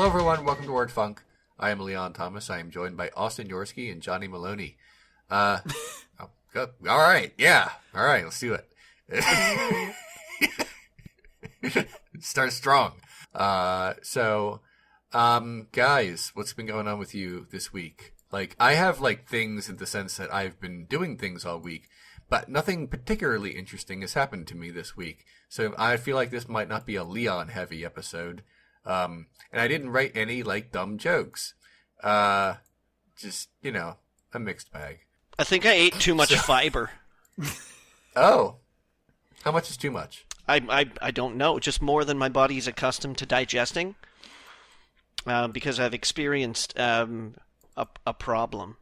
Hello, everyone. Welcome to Word Funk. I am Leon Thomas. I am joined by Austin Yorsky and Johnny Maloney. Good. All right. Yeah. All right. Let's do it. Start strong. Guys, what's been going on with you this week? Like, I have, like, things in the sense that I've been doing things all week, but nothing particularly interesting has happened to me this week. So I feel like this might not be a Leon-heavy episode. And I didn't write any, like, dumb jokes. Just, a mixed bag. I think I ate too much fiber. Oh. How much is too much? I don't know. Just more than my body is accustomed to digesting. Because I've experienced a problem.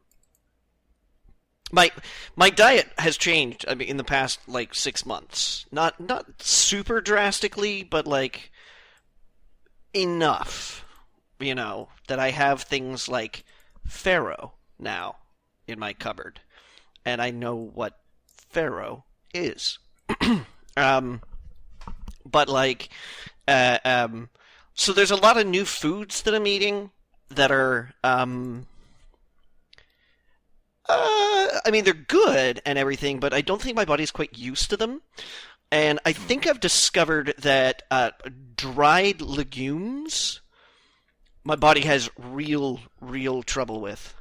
My diet has changed. I mean, in the past 6 months. Not super drastically, but enough. That I have things like farro now in my cupboard, and I know what farro is. So there's a lot of new foods that I'm eating that are, they're good and everything, but I don't think my body's quite used to them. And I think I've discovered that dried legumes, my body has real trouble with.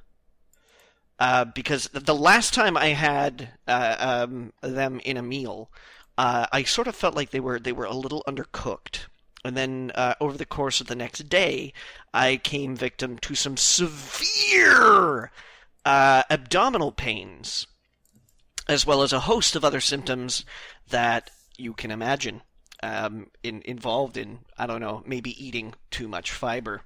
Because the last time I had them in a meal, I sort of felt like they were a little undercooked. And then over the course of the next day, I came victim to some severe abdominal pains, as well as a host of other symptoms that you can imagine involved in, I don't know, maybe eating too much fiber.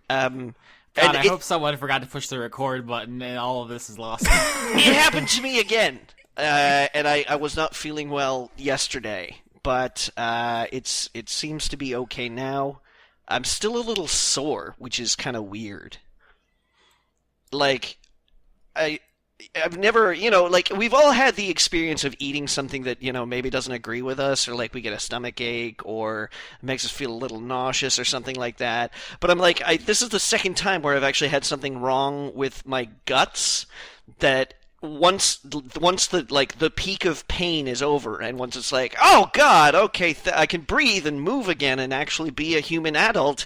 God, I hope someone forgot to push the record button and all of this is lost. It happened to me again, and I was not feeling well yesterday, but it seems to be okay now. I'm still a little sore, which is kind of weird. I've never, we've all had the experience of eating something that, maybe doesn't agree with us, or we get a stomach ache, or makes us feel a little nauseous or something like that. But I'm this is the second time where I've actually had something wrong with my guts that once the peak of pain is over, and once it's oh God, okay, I can breathe and move again and actually be a human adult,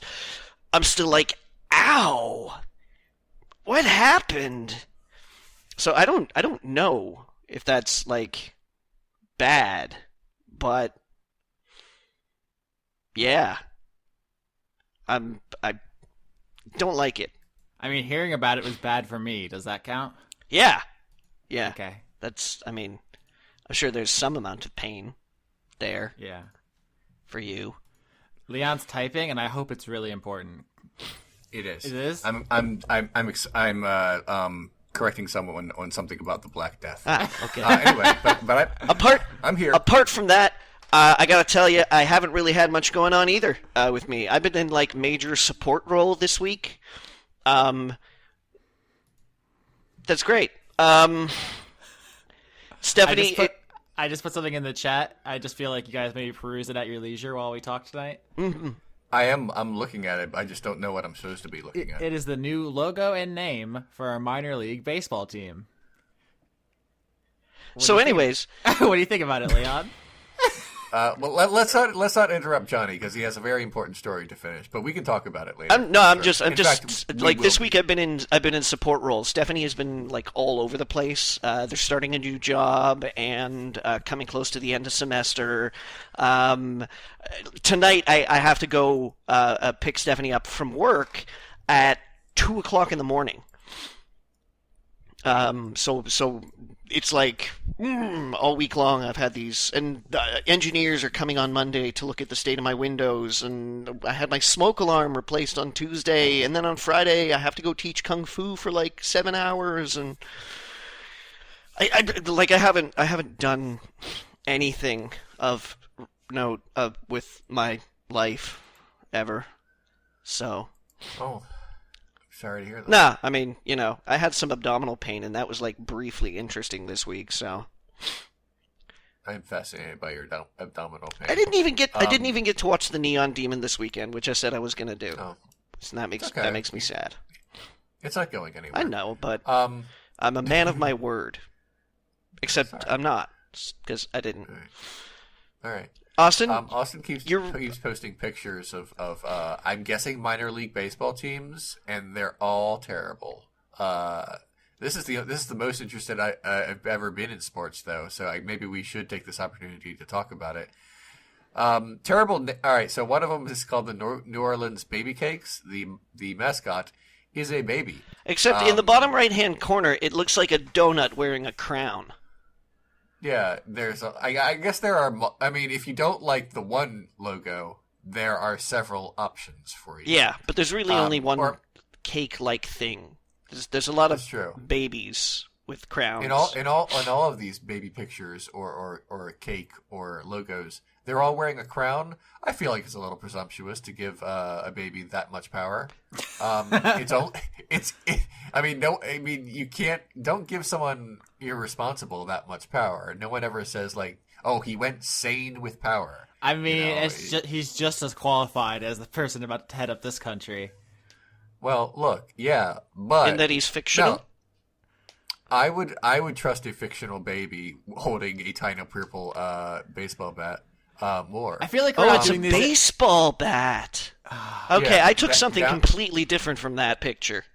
I'm still ow, what happened? So I don't know if that's bad, but yeah, I don't like it. I mean, hearing about it was bad for me. Does that count? Yeah. Okay. I'm sure there's some amount of pain there. Yeah. For you. Leon's typing, and I hope it's really important. It is. It is? I'm correcting someone on something about the Black Death. Okay. Anyway, but I'm here. Apart from that, I gotta tell you, I haven't really had much going on either with me. I've been in major support role this week. That's great. Stephanie, I just put something in the chat. I just feel like you guys maybe peruse it at your leisure while we talk tonight. Mm-hmm. I'm looking at it. I just don't know what I'm supposed to be looking at. It is the new logo and name for our minor league baseball team. So anyways. What do you think about it, Leon? Well, let's not interrupt Johnny because he has a very important story to finish. But we can talk about it later. I'm just this week I've been in support roles. Stephanie has been all over the place. They're starting a new job and coming close to the end of semester. Tonight I have to go pick Stephanie up from work at 2:00 in the morning. So it's all week long I've had these, and engineers are coming on Monday to look at the state of my windows, and I had my smoke alarm replaced on Tuesday, and then on Friday I have to go teach Kung Fu for 7 hours, and I haven't done anything of note with my life ever, so. Oh. Sorry to hear that. Nah, I mean, I had some abdominal pain, and that was briefly interesting this week. So I'm fascinated by your abdominal pain. I didn't even get to watch the Neon Demon this weekend, which I said I was going to do. Oh. So that makes Okay. that makes me sad. It's not going anywhere. I know, but Um, I'm a man of my word. Except Sorry. I'm not, because I didn't. all right. Austin, Austin keeps posting pictures of I'm guessing minor league baseball teams, and they're all terrible. This is the most interested I've ever been in sports, though. So maybe we should take this opportunity to talk about it. Terrible. All right. So one of them is called the New Orleans Baby Cakes. The mascot is a baby. except in the bottom right-hand corner, it looks like a donut wearing a crown. Yeah. I guess there are. I mean, if you don't like the one logo, there are several options for you. Yeah, but there's really only one or- cake-like thing. There's a lot of That's true. babies with crowns. In all of these baby pictures or cake or logos, they're all wearing a crown. I feel like it's a little presumptuous to give a baby that much power. You don't give someone irresponsible that much power. No one ever says like, oh, he went sane with power. I mean, You know, he's just as qualified as the person about to head up this country. Well, look, yeah, but and that he's fictional. No, I would trust a fictional baby holding a tiny purple baseball bat more. I feel like Oh, we're not it's a doing these. baseball bat. Okay, Yeah, I took something completely different from that picture.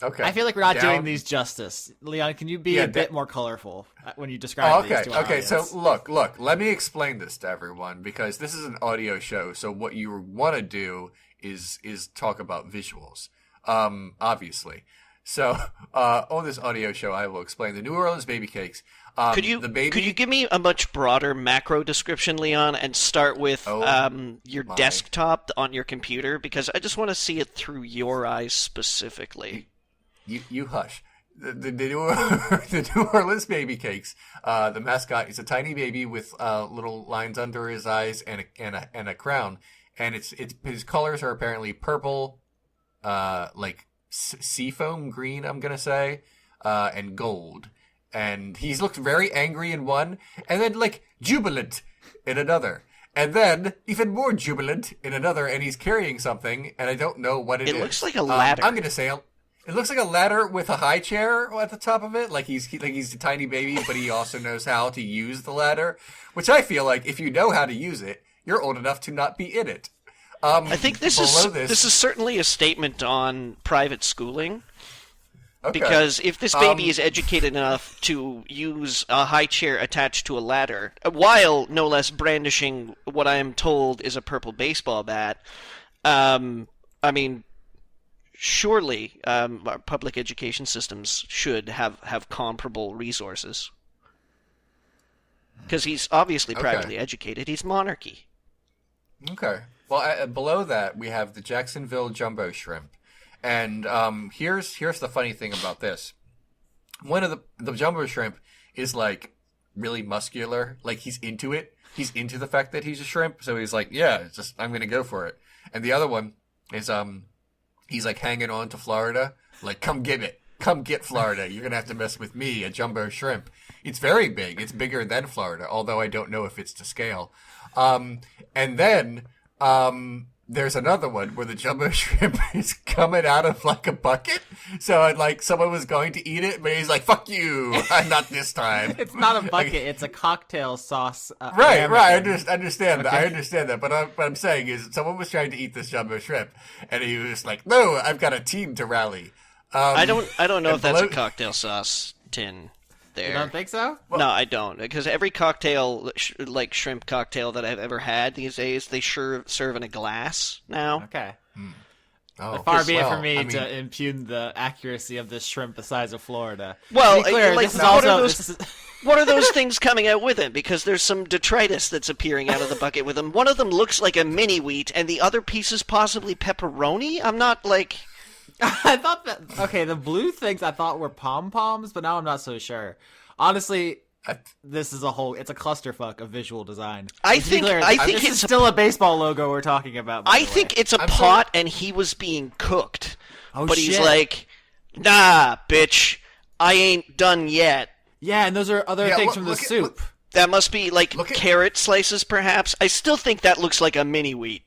Okay. I feel like we're not doing Down- these justice. Leon, can you be Yeah, a bit more colorful when you describe Oh, these okay, to our okay. So audience? look. Let me explain this to everyone because this is an audio show. So what you want to do is talk about visuals, obviously. So on this audio show, I will explain the New Orleans Baby Cakes. Could you The baby. could you give me a much broader macro description, Leon, and start with your my. desktop on your computer? Because I just want to see it through your eyes specifically. You hush. The New Orleans Baby Cakes. The mascot is a tiny baby with little lines under his eyes and a crown, and his colors are apparently purple, like seafoam green. I'm gonna say, and gold. And he's looked very angry in one, and then like jubilant in another. And then even more jubilant in another, and he's carrying something, and I don't know what it is. It looks like a ladder. I'm gonna say it looks like a ladder with a high chair at the top of it. Like he's a tiny baby, but he also knows how to use the ladder. Which I feel like if you know how to use it, you're old enough to not be in it. I think this below is certainly a statement on private schooling. Okay. Because if this baby is educated enough to use a high chair attached to a ladder, while no less brandishing what I am told is a purple baseball bat, I mean, surely our public education systems should have comparable resources. Because he's obviously privately educated. He's monarchy. Okay. Well, below that we have the Jacksonville Jumbo Shrimp. And here's the funny thing about this. One of the jumbo shrimp is like really muscular, like he's into it. He's into the fact that he's a shrimp, so he's like, yeah, I'm gonna go for it. And the other one is he's like hanging on to Florida, like come get Florida. You're gonna have to mess with me, a jumbo shrimp. It's very big. It's bigger than Florida, although I don't know if it's to scale. And then there's another one where the jumbo shrimp is coming out of like a bucket. So like someone was going to eat it, but he's like, "Fuck you, not this time." It's not a bucket; it's a cocktail sauce. Right. I ramekin. understand that. Okay. I understand that. But what I'm saying is, someone was trying to eat this jumbo shrimp, and he was like, "No, I've got a team to rally." I don't know if that's a below- cocktail sauce tin. There. You don't think so? No, I don't. Because every cocktail, like shrimp cocktail that I've ever had these days, they serve in a glass now. Okay. Oh, Far be it for well, me I mean, to impugn the accuracy of this shrimp the size of Florida. Well, to be clear, like, this is what also are those- this is, What are those things coming out with it? Because there's some detritus that's appearing out of the bucket with them. One of them looks like a mini wheat, and the other piece is possibly pepperoni. I'm not like... I thought that. Okay, the blue things I thought were pom poms, but now I'm not so sure. Honestly, this is it's a clusterfuck of visual design. I And to be think- clear, I think this it's is a- still a baseball logo we're talking about. By I the think way. it's a I'm pot, and he was being cooked. Oh, but he's shit. like, nah, bitch, I ain't done yet. Yeah, and those are other Yeah, things look- from the look at- soup. That must be like Look at- carrot slices, perhaps. I still think that looks like a mini wheat.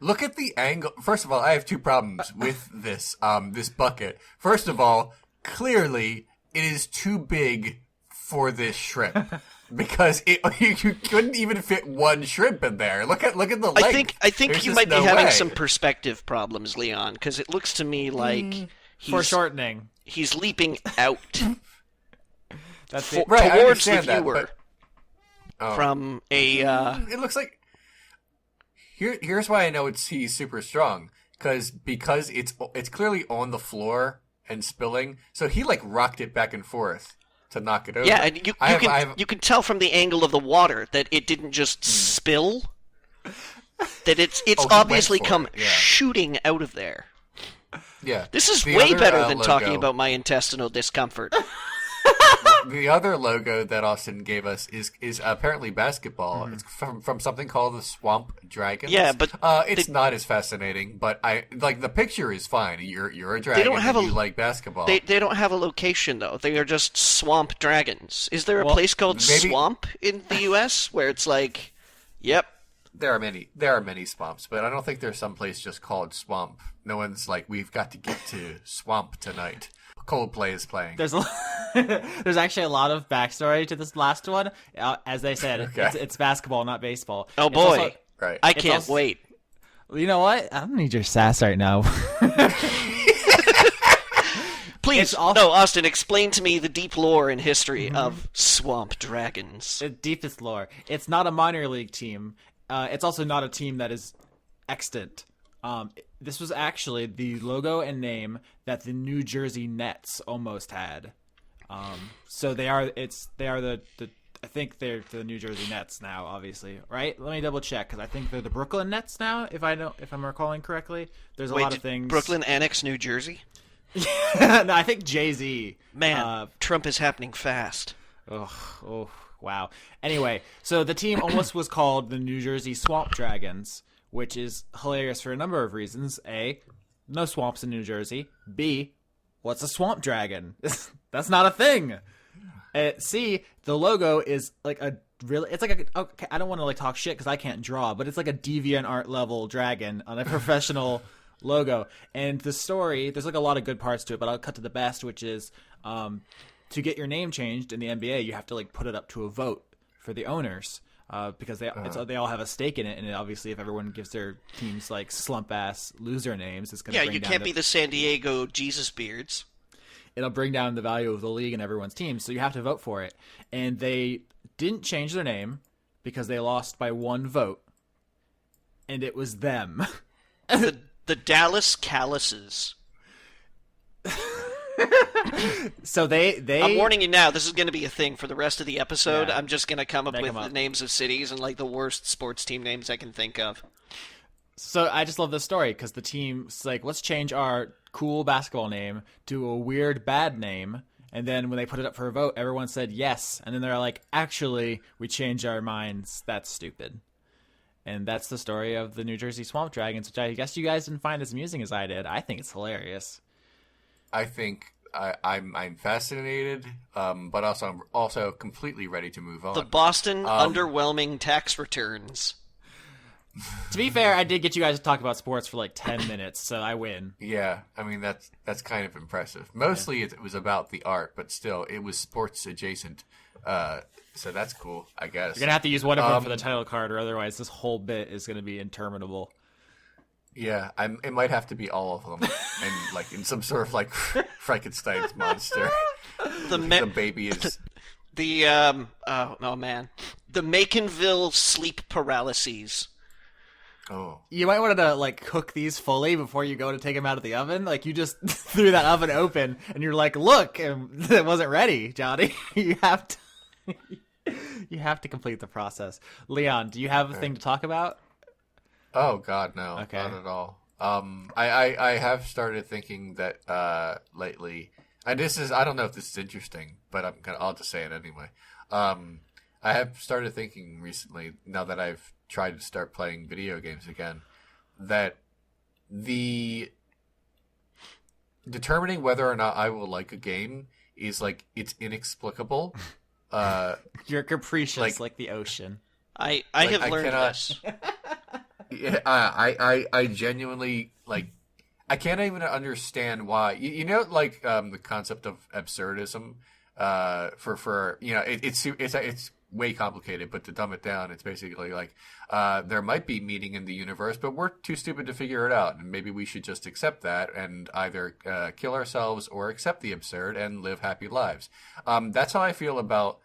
Look at the angle. First of all, I have two problems with this this bucket. First of all, clearly it is too big for this shrimp because you couldn't even fit one shrimp in there. Look at the length. I think you might be having some perspective problems, Leon, because it looks to me like foreshortening. He's leaping out That's towards the viewer from a. It looks like. Here's why I know he's super strong because it's clearly on the floor and spilling, so he like rocked it back and forth to knock it over. Yeah, and you can tell from the angle of the water that it didn't just spill. That it's obviously come shooting out of there. Yeah, this is way better than talking about my intestinal discomfort. The other logo that Austin gave us is apparently basketball. It's from something called the Swamp Dragons. Yeah, but it's not as fascinating. But I like the picture is fine. You're a dragon. You like basketball. They don't have a location though. They are just swamp dragons. Is there a place called Swamp in the U.S. where it's like, yep? There are many swamps, but I don't think there's some place just called Swamp. No one's like, we've got to get to Swamp tonight. Coldplay is playing. There's actually a lot of backstory to this last one. As they said, it's basketball, not baseball. Oh boy, also, right. I can't wait. You know what? I don't need your sass right now. Please, no, Austin, explain to me the deep lore and history of swamp dragons. The deepest lore. It's not a minor league team. It's also not a team that is extant. This was actually the logo and name that the New Jersey Nets almost had. So they are the I think they're the New Jersey Nets now, obviously, right? Let me double check because I think they're the Brooklyn Nets now. If I'm recalling correctly, there's a lot of things. Brooklyn annex New Jersey? No, I think Jay-Z. Man, Trump is happening fast. Oh, wow. Anyway, so the team almost was called the New Jersey Swamp Dragons, which is hilarious for a number of reasons. A, no swamps in New Jersey. B, what's a swamp dragon? That's not a thing. C, the logo is like I don't want to like talk shit because I can't draw, but it's like a DeviantArt level dragon on a professional logo. And the story, there's like a lot of good parts to it, but I'll cut to the best, which is to get your name changed in the NBA, you have to like put it up to a vote for the owners. Because they all have a stake in it, and obviously, if everyone gives their teams like slump ass loser names, it's going to bring down. You can't be the San Diego Jesus Beards. It'll bring down the value of the league and everyone's team, so you have to vote for it. And they didn't change their name because they lost by one vote, and it was them. the Dallas Calluses. So they I'm warning you now, this is going to be a thing for the rest of the episode. Yeah. I'm just going to come up with the names of cities and like the worst sports team names I can think of. So I just love this story because the team's like, let's change our cool basketball name to a weird bad name. And then when they put it up for a vote, everyone said yes. And then they're like, actually, we changed our minds. That's stupid. And that's the story of the New Jersey Swamp Dragons, which I guess you guys didn't find as amusing as I did. I think it's hilarious. I think I'm fascinated, but I'm also completely ready to move on. The Boston underwhelming tax returns. To be fair, I did get you guys to talk about sports for like 10 minutes, so I win. Yeah, I mean that's kind of impressive. Mostly it was about the art, but still it was sports adjacent. So that's cool, I guess. You're gonna have to use one of them for the title card, or otherwise this whole bit is gonna be interminable. Yeah, it might have to be all of them, and like in some sort of like Frankenstein's monster. The baby is the oh man, the Maconville sleep paralyses. Oh, you might want to like cook these fully before you go to take them out of the oven. Like you just threw that oven open, and you're like, "Look, it wasn't ready, Johnny." You have to complete the process. Leon, do you have a thing to talk about? Oh God, no, okay. Not at all. I have started thinking that lately, and I don't know if this is interesting, but I'll just say it anyway. I have started thinking recently, now that I've tried to start playing video games again, that the determining whether or not I will like a game is like it's inexplicable. You're capricious like the ocean. I have learned this. Yeah, I genuinely like. I can't even understand why. You know, like the concept of absurdism. For it's way complicated, but to dumb it down, it's basically like there might be meaning in the universe, but we're too stupid to figure it out, and maybe we should just accept that and either kill ourselves or accept the absurd and live happy lives. That's how I feel about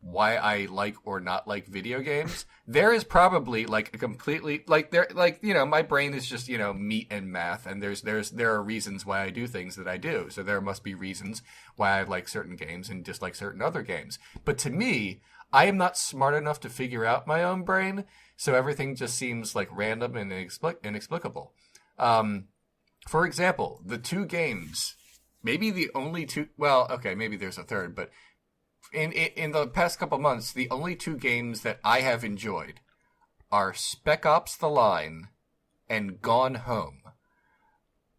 why I like or not like video games. There is probably like a completely my brain is just meat and math, and there are reasons why I do things that I do. So there must be reasons why I like certain games and dislike certain other games. But to me, I am not smart enough to figure out my own brain, so everything just seems like random and inexplicable. For example, the two games, maybe the only two. Well, okay, maybe there's a third, but in the past couple months, the only two games that I have enjoyed are Spec Ops: The Line and Gone Home.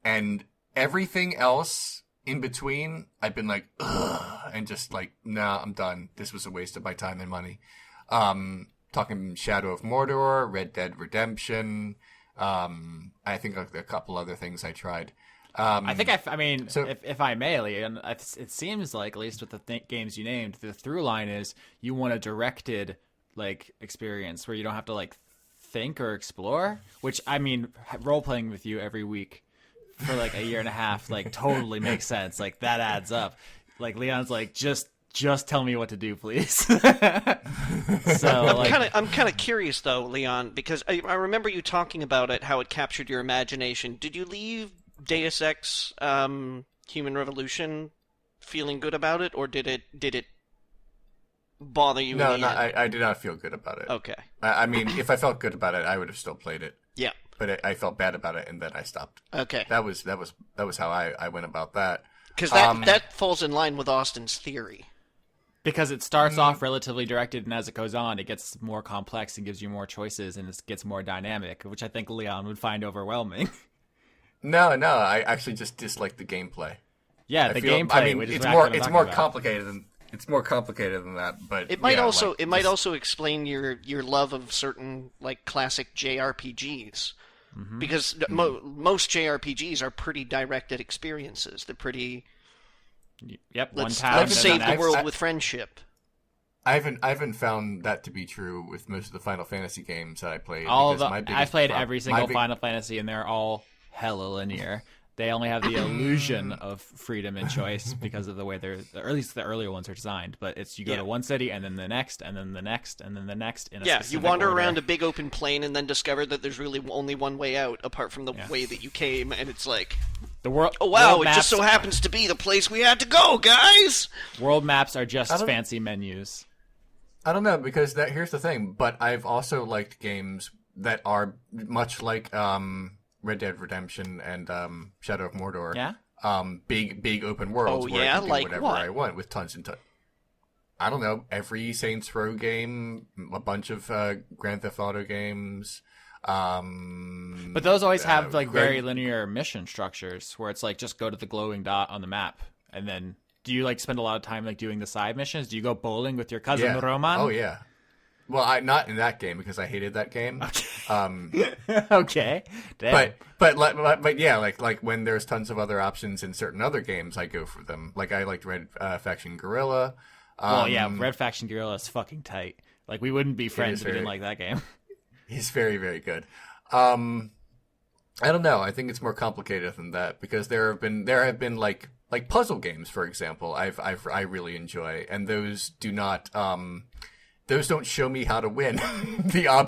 And everything else in between, I've been like, ugh, and just like, nah, I'm done. This was a waste of my time and money. Talking Shadow of Mordor, Red Dead Redemption, I think a couple other things I tried. I think if I may, Leon, it seems like, at least with the games you named, the through line is you want a directed like experience where you don't have to like think or explore. Which I mean, role playing with you every week for like a year and a half like totally makes sense. Like that adds up. Like Leon's like just tell me what to do, please. So I'm kind of curious though, Leon, because I remember you talking about it, how it captured your imagination. Did you leave Deus Ex Human Revolution feeling good about it, or did it bother you? No, I did not feel good about it. Okay. I mean, if I felt good about it, I would have still played it. Yeah. But I felt bad about it, and then I stopped. Okay. That was how I went about that. Because that falls in line with Austin's theory. Because it starts off relatively directed, and as it goes on, it gets more complex and gives you more choices, and it gets more dynamic, which I think Leon would find overwhelming. No, I actually just dislike the gameplay. Yeah, gameplay. I mean, it's more complicated than that. But it might also explain your love of certain like classic JRPGs, because most JRPGs are pretty directed experiences. They're pretty. Yep. Let's save the world with friendship. I haven't found that to be true with most of the Final Fantasy games that I played. I played every single Final Fantasy, and they're all hella linear. They only have the illusion of freedom and choice because of the way or at least the earlier ones are designed. But it's you go to one city and then the next and then the next and then the next. You wander around a big open plain and then discover that there's really only one way out apart from the way that you came, and it's like the world. Oh wow! It just so happens to be the place we had to go, guys. World maps are just fancy menus. I don't know, because here's the thing. But I've also liked games that are much like Red Dead Redemption and Shadow of Mordor. Yeah. Big open worlds where I can do whatever what? I want with tons and tons. I don't know, every Saints Row game, a bunch of Grand Theft Auto games. But those always have like very linear mission structures where it's like just go to the glowing dot on the map, and then do you like spend a lot of time like doing the side missions? Do you go bowling with your cousin Roman? Oh yeah. Well, not in that game because I hated that game. Okay. Okay. Damn. But yeah, like when there's tons of other options in certain other games, I go for them. Like I liked Red Faction Guerrilla. Well, yeah, Red Faction Guerrilla is fucking tight. Like we wouldn't be friends if we didn't like that game. He's very, very good. I don't know. I think it's more complicated than that because there have been like puzzle games, for example. I really enjoy, and those do not. Those don't show me how to win. They are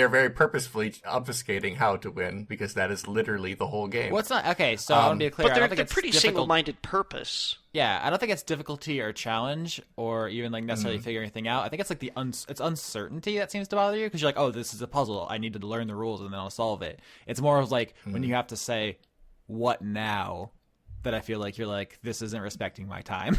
very purposefully obfuscating how to win because that is literally the whole game. Well, it's not okay. So I want to be clear. But they're pretty single-minded purpose. Yeah, I don't think it's difficulty or challenge or even like necessarily figuring anything out. I think it's like it's uncertainty that seems to bother you because you're like, oh, this is a puzzle. I need to learn the rules and then I'll solve it. It's more of like when you have to say, "What now?" that I feel like you're like, this isn't respecting my time.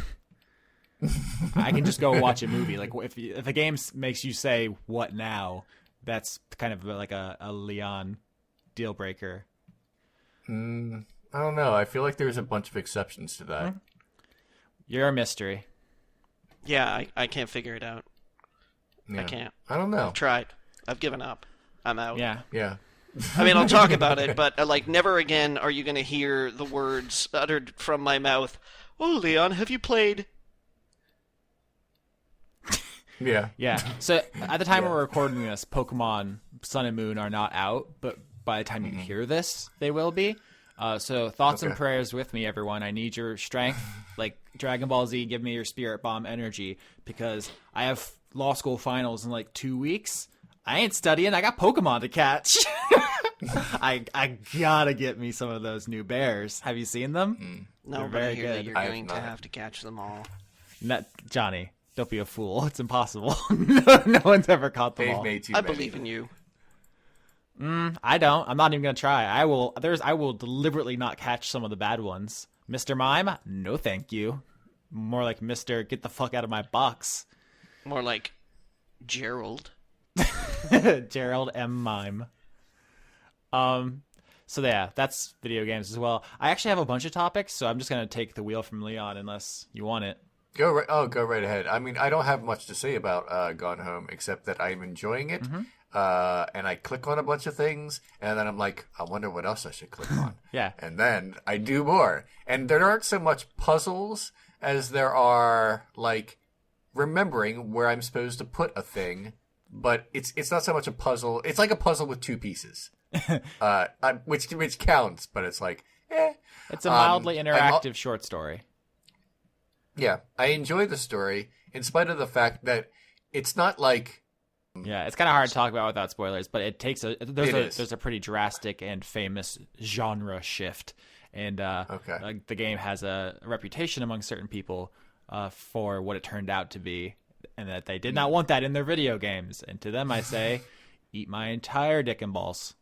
I can just go watch a movie. Like if a game makes you say "what now," that's kind of like a Leon deal breaker. I don't know. I feel like there's a bunch of exceptions to that. You're a mystery. Yeah, I can't figure it out. Yeah. I can't. I don't know. I've tried. I've given up. I'm out. Yeah. Yeah. I mean, I'll talk about it, but never again are you going to hear the words uttered from my mouth. Oh, Leon, have you played? Yeah. Yeah. So at the time we're recording this, Pokemon Sun and Moon are not out, but by the time you hear this, they will be. So thoughts and prayers with me, everyone. I need your strength, like Dragon Ball Z. Give me your Spirit Bomb energy, because I have law school finals in like 2 weeks. I ain't studying. I got Pokemon to catch. I gotta get me some of those new bears. Have you seen them? No, They're but I very hear that good. you're I going have to not. have to catch them all. Johnny, don't be a fool. It's impossible. No one's ever caught them They've all. made too I many. believe in you. I don't. I'm not even gonna try. I will deliberately not catch some of the bad ones. Mr. Mime, no thank you. More like Mr. Get the fuck out of my box. More like Gerald. Gerald M. Mime. So yeah, that's video games as well. I actually have a bunch of topics, so I'm just gonna take the wheel from Leon unless you want it. Go right ahead. I mean, I don't have much to say about Gone Home except that I'm enjoying it. And I click on a bunch of things, and then I'm like, I wonder what else I should click on. Yeah. And then I do more. And there aren't so much puzzles as there are, like, remembering where I'm supposed to put a thing. But it's not so much a puzzle. It's like a puzzle with two pieces, which counts. But it's like, It's a mildly interactive short story. Yeah, I enjoy the story in spite of the fact that it's not like. Yeah, it's kind of hard to talk about without spoilers, but it takes is. there's a pretty drastic and famous genre shift, and like, the game has a reputation among certain people for what it turned out to be, and that they did not want that in their video games. And to them, I say, eat my entire dick and balls.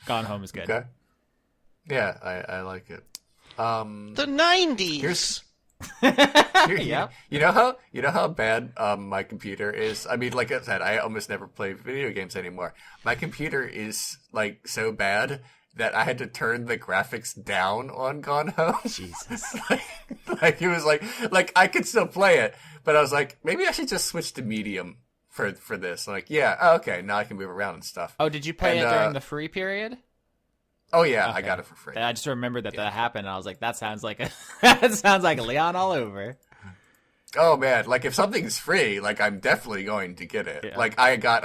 Gone Home is good. Okay. Yeah, I like it. The 90s! Yeah. You know how bad my computer is? I mean, like I said, I almost never play video games anymore. My computer is like so bad that I had to turn the graphics down on Gone Home. Jesus. like it was like I could still play it, but I was like, maybe I should just switch to medium for this. Like, yeah, okay, now I can move around and stuff. Oh, did you play it during the free period? Oh yeah, Okay. I got it for free. I just remembered that happened, and I was like, that sounds like that sounds like Leon all over. Oh man, like if something's free, like I'm definitely going to get it. Yeah. Like I got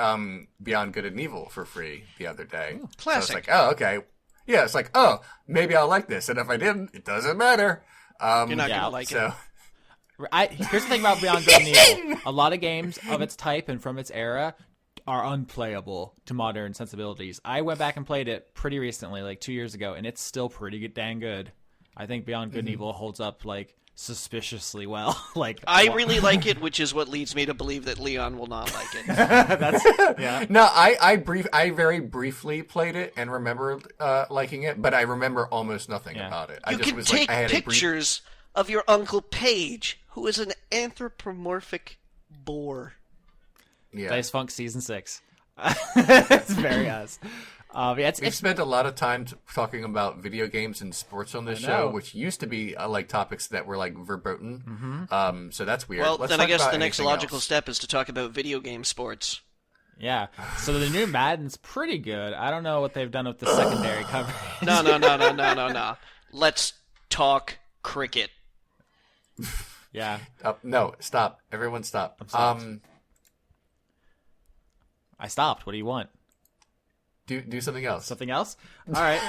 Beyond Good and Evil for free the other day. Classic. So it's like, oh okay. Yeah, it's like, oh, maybe I'll like this. And if I didn't, it doesn't matter. You're not Yeah, going to like So Here's the thing about Beyond Good and Evil. A lot of games of its type and from its era are unplayable to modern sensibilities. I went back and played it pretty recently, like 2 years ago, and it's still pretty dang good. I think Beyond Good and Evil holds up like suspiciously well. Like I really like it, which is what leads me to believe that Leon will not like it. that's yeah. no, I very briefly played it and remembered liking it, but I remember almost nothing Yeah. about it. I You just can was take like, I had pictures of your Uncle Paige, who is an anthropomorphic boar. Yeah. Dice Funk Season 6. It's very us. Yeah, We've it's spent a lot of time talking about video games and sports on this I show, know. which used to be like topics that were like verboten. So that's weird. Well, Let's then I talk guess about the next anything logical else. step is to talk about video game sports. yeah. So the new Madden's pretty good. I don't know what they've done with the secondary coverage. No. Let's talk cricket. Yeah, No, stop. Everyone stop. stopped. I stopped. What do you want? Do something else. Something else? All right.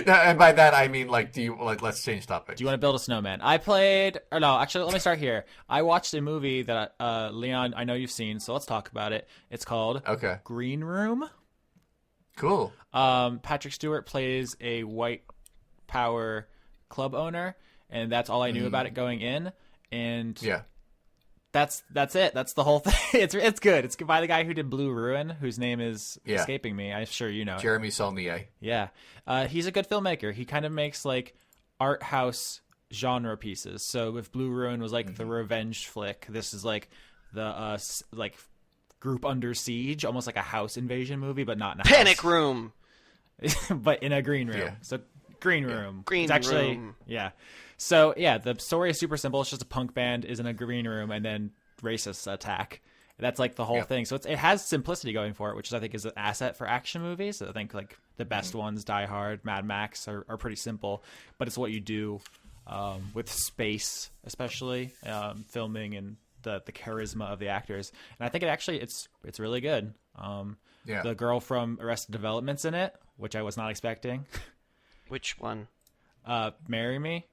No, and by that I mean like, let's change topic. Do you want to build a snowman? Actually, let me start here. I watched a movie that Leon, I know you've seen, so let's talk about it. It's called Okay. Green Room. Cool. Patrick Stewart plays a white power club owner, and that's all I knew about it going in. And Yeah. that's it. That's the whole thing. It's good. It's by the guy who did Blue Ruin, whose name is Yeah. escaping me. I'm sure you know. Jeremy Saulnier. Yeah. He's a good filmmaker. He kind of makes like art house genre pieces. So if Blue Ruin was like the revenge flick, this is like the like group under siege, almost like a house invasion movie, but not in a Panic house. Room. But in a green room. Yeah. So Green Room. Green It's actually, Room. Yeah. So yeah, the story is super simple. It's just a punk band is in a green room and then racists attack. That's like the whole thing. So it has simplicity going for it, which I think is an asset for action movies. I think like the best ones, Die Hard, Mad Max, are pretty simple, but it's what you do with space, especially filming and the charisma of the actors. And I think it's really good. The girl from Arrested Development's in it, which I was not expecting. Which one? Marry Me.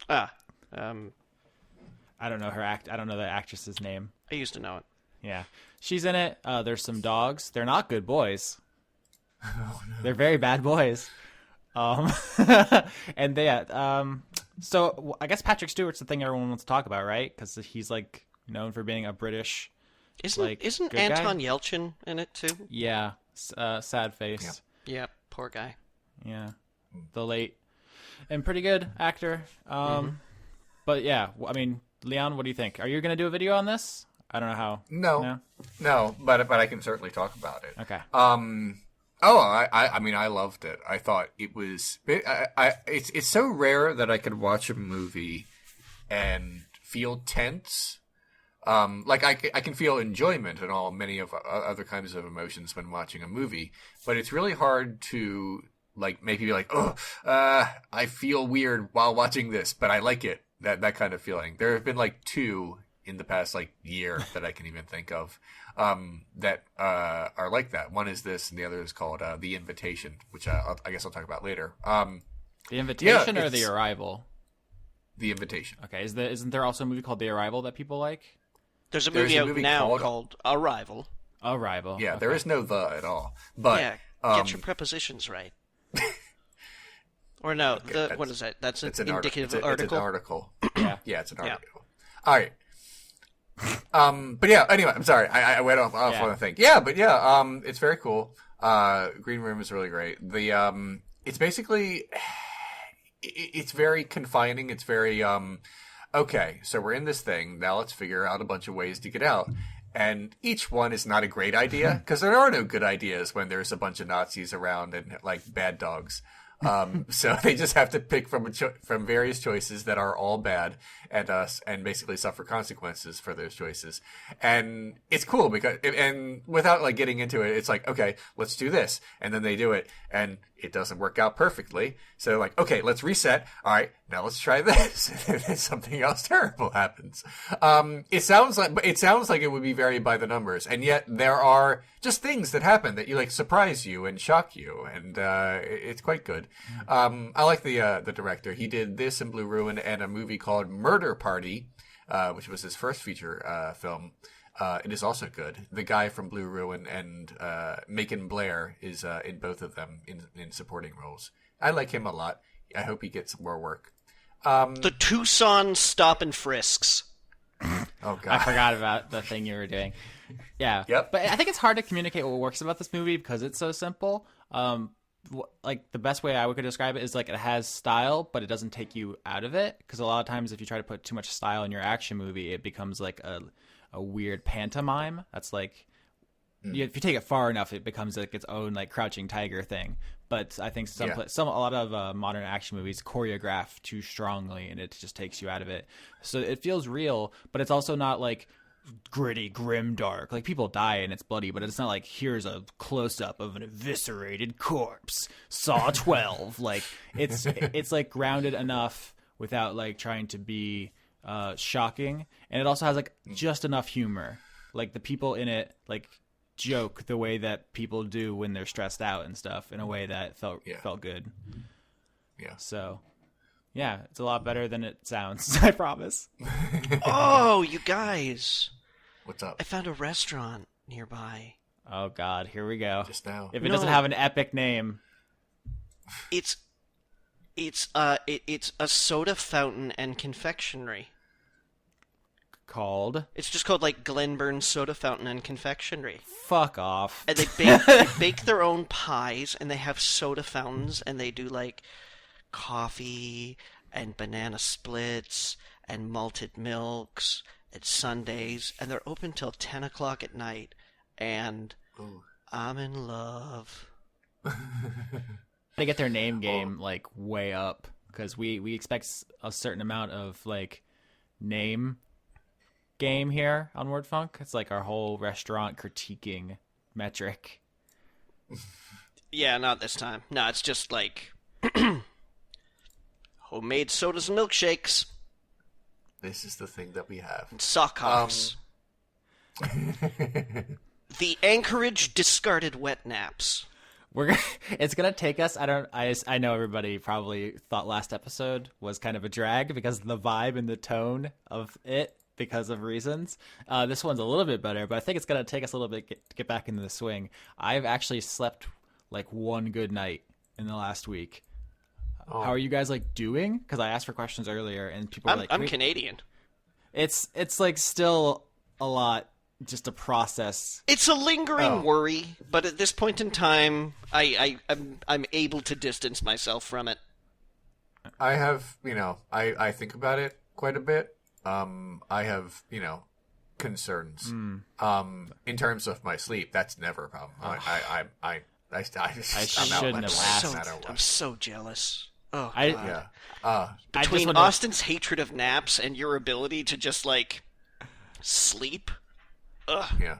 I don't know I don't know the actress's name. I used to know it. Yeah, she's in it. There's some dogs. They're not good boys. Oh, no. They're very bad boys. And so I guess Patrick Stewart's the thing everyone wants to talk about, right? Because he's like known for being a British. Isn't good Anton guy? Yelchin in it too? Yeah, sad face. Yeah, poor guy. Yeah, the late and pretty good actor. But yeah, I mean, Leon, what do you think? Are you going to do a video on this? I don't know how. No, but I can certainly talk about it. Okay. I mean, I loved it. I thought it was. It's so rare that I could watch a movie and feel tense. Like I can feel enjoyment and many of other kinds of emotions when watching a movie, but it's really hard to like make you be like, I feel weird while watching this, but I like it. That kind of feeling. There have been like 2 in the past like year that I can even think of that are like that. One is this, and the other is called The Invitation, which I guess I'll talk about later. The Invitation or The Arrival? The Invitation. Okay, isn't there also a movie called The Arrival that people like? There's a movie out now called Arrival. Arrival. Yeah, okay. there is no "the" at all. But yeah, get your prepositions right. Or no, okay, what is that? That's an article. indicative It's article. an article. Yeah, it's an Yeah. article. All right. But yeah, anyway, I'm sorry. I went off on a thing. Yeah, but yeah, it's very cool. Green Room is really great. It's basically, it's very confining. It's very, okay, so we're in this thing. Now let's figure out a bunch of ways to get out. And each one is not a great idea, because there are no good ideas when there's a bunch of Nazis around and like bad dogs. So they just have to pick from various choices that are all bad and basically suffer consequences for those choices. And it's cool because, and without like getting into it, it's like, okay, let's do this. And then they do it and it doesn't work out perfectly. So like, okay, let's reset. All right, now let's try this. And then something else terrible happens. It sounds like it would be very by the numbers. And yet there are just things that happen that you like surprise you and shock you. And, it's quite good. I like the director. He did this and Blue Ruin and a movie called Murder Party, which was his first feature film. It is also good. The guy from Blue Ruin and Macon Blair is in both of them in supporting roles. I like him a lot. I hope he gets more work. The Tucson Stop and Frisks. Oh God, I forgot about the thing you were doing. Yeah. Yep. But I think it's hard to communicate what works about this movie because it's so simple. Like the best way I could describe it is like it has style, but it doesn't take you out of it. Because a lot of times, if you try to put too much style in your action movie, it becomes like a weird pantomime. That's like if you take it far enough, it becomes like its own like Crouching Tiger thing. But I think a lot of modern action movies choreograph too strongly, and it just takes you out of it. So it feels real, but it's also not like gritty, grim, dark. Like people die and it's bloody, but it's not like here's a close up of an eviscerated corpse. Saw 12. Like it's like grounded enough without like trying to be shocking, and it also has like just enough humor. Like the people in it like joke the way that people do when they're stressed out and stuff in a way that felt good. Yeah. So yeah, it's a lot better than it sounds. I promise. Oh, you guys! What's up? I found a restaurant nearby. Oh God, here we go. Just now. If it doesn't have an epic name, It's a soda fountain and confectionery. called It's just called like Glenburn Soda Fountain and Confectionery. Fuck Off. And they bake their own pies, and they have soda fountains, and they do like coffee and banana splits and malted milks and sundaes, and they're open till 10 o'clock at night. And I'm in love. They get their name game like way up because we expect a certain amount of like name game here on WordFunk. It's like our whole restaurant critiquing metric. Yeah, not this time. No, it's just like homemade sodas and milkshakes. This is the thing that we have. Sock hops. The Anchorage discarded wet naps. It's gonna take us. I know everybody probably thought last episode was kind of a drag because of the vibe and the tone of it because of reasons. This one's a little bit better, but I think it's gonna take us a little bit to get back into the swing. I've actually slept like one good night in the last week. Oh. How are you guys like doing? Because I asked for questions earlier and people were like, I'm Canadian. It's like still a lot. Just a process. It's a lingering worry, but at this point in time, I'm able to distance myself from it. I have, I think about it quite a bit. I have, concerns. In terms of my sleep, that's never a problem. I'm shouldn't have asked. I'm so jealous. Oh, I- God. Yeah. Between Austin's hatred of naps and your ability to just like sleep. Ugh. Yeah.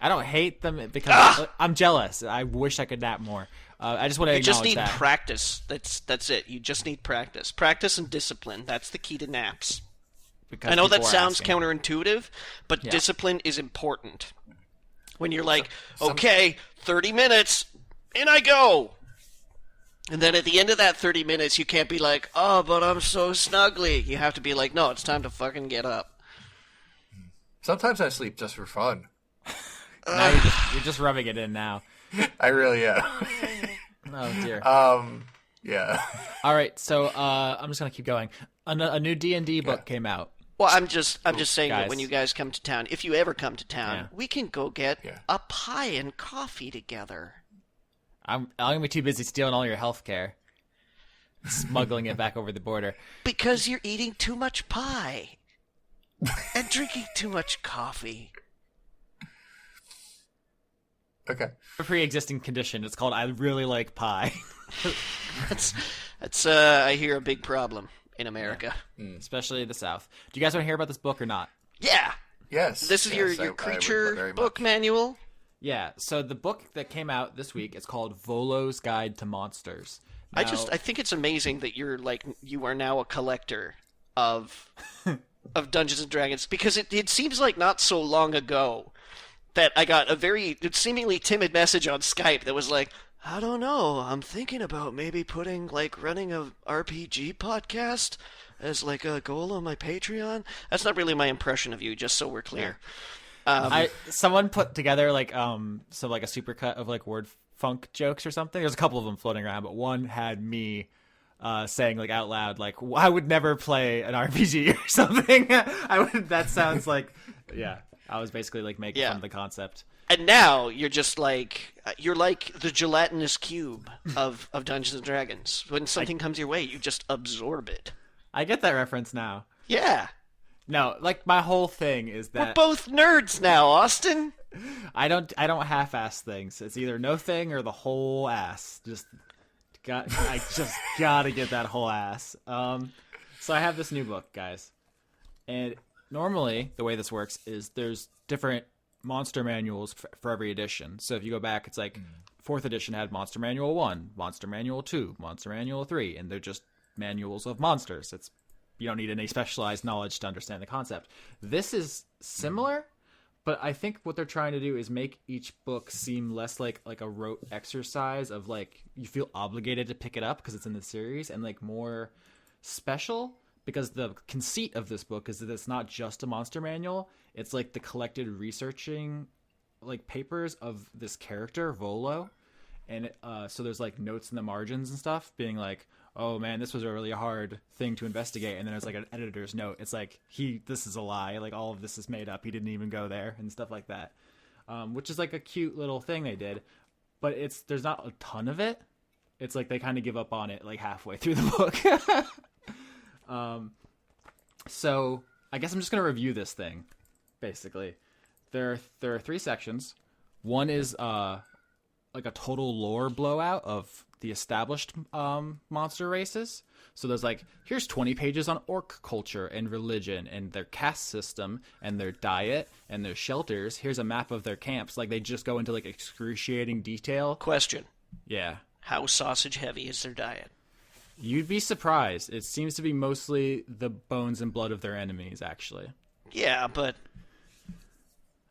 I don't hate them because I'm jealous. I wish I could nap more. I just want to You just acknowledge need that. practice. That's it. You just need practice. Practice and discipline. That's the key to naps. Because I know that people are sounds asking. counterintuitive, but Yeah. discipline is important. When you're like, okay, 30 minutes, in I go. And then at the end of that 30 minutes, you can't be like, oh, but I'm so snuggly. You have to be like, no, it's time to fucking get up. Sometimes I sleep just for fun. Now you're just rubbing it in now. I really am. Oh dear. Yeah. All right, so I'm just gonna keep going. A new D&D book came out. Well, I'm just saying that Guys. when you guys come to town, if you ever come to town, Yeah. we can go get Yeah. a pie and coffee together. I'm gonna be too busy stealing all your health care, smuggling it back over the border. Because you're eating too much pie and drinking too much coffee. Okay. A pre-existing condition. It's called I really like pie, That's I hear a big problem in America. especially the South. Do you guys want to hear about this book or not? Yeah. Yes. This is yes, your I would creature very book much. manual. Yeah. So the book that came out this week is called Volo's Guide to Monsters. Now, I think it's amazing that you are now a collector of of Dungeons and Dragons, because it seems like not so long ago that I got a very seemingly timid message on Skype that was like, I don't know, I'm thinking about maybe putting like running a RPG podcast as like a goal on my Patreon. That's not really my impression of you, just so we're clear. someone put together like a supercut of like word funk jokes or something. There's a couple of them floating around, but one had me saying like out loud like I would never play an RPG or something. That sounds like I was basically like making fun of the concept. And now you're just like you're like the gelatinous cube of Dungeons and Dragons. When something comes your way, you just absorb it. I get that reference now. Yeah. No, like my whole thing is We're that both nerds now, Austin. I don't half-ass things. It's either no thing or the whole ass. I just gotta get that whole ass. So I have this new book, guys, and normally the way this works is there's different monster manuals for every edition. So if you go back, it's like 4th edition had Monster Manual 1, Monster Manual 2, Monster Manual 3, and they're just manuals of monsters. You don't need any specialized knowledge to understand the concept. This is similar, but I think what they're trying to do is make each book seem less like a rote exercise of like you feel obligated to pick it up because it's in the series, and like more special, because the conceit of this book is that it's not just a monster manual. It's like the collected researching like papers of this character, Volo. And so there's like notes in the margins and stuff being like, oh man, this was a really hard thing to investigate. And then there's like an editor's note. It's like, this is a lie. Like all of this is made up. He didn't even go there and stuff like that. Which is like a cute little thing they did, but there's not a ton of it. It's like they kind of give up on it like halfway through the book. So I guess I'm just going to review this thing. Basically, there are 3 sections. One is like a total lore blowout of the established monster races. So there's like, here's 20 pages on orc culture and religion and their caste system and their diet and their shelters. Here's a map of their camps. Like, they just go into like excruciating detail. Question. Yeah. How sausage heavy is their diet? You'd be surprised. It seems to be mostly the bones and blood of their enemies, actually. Yeah, but...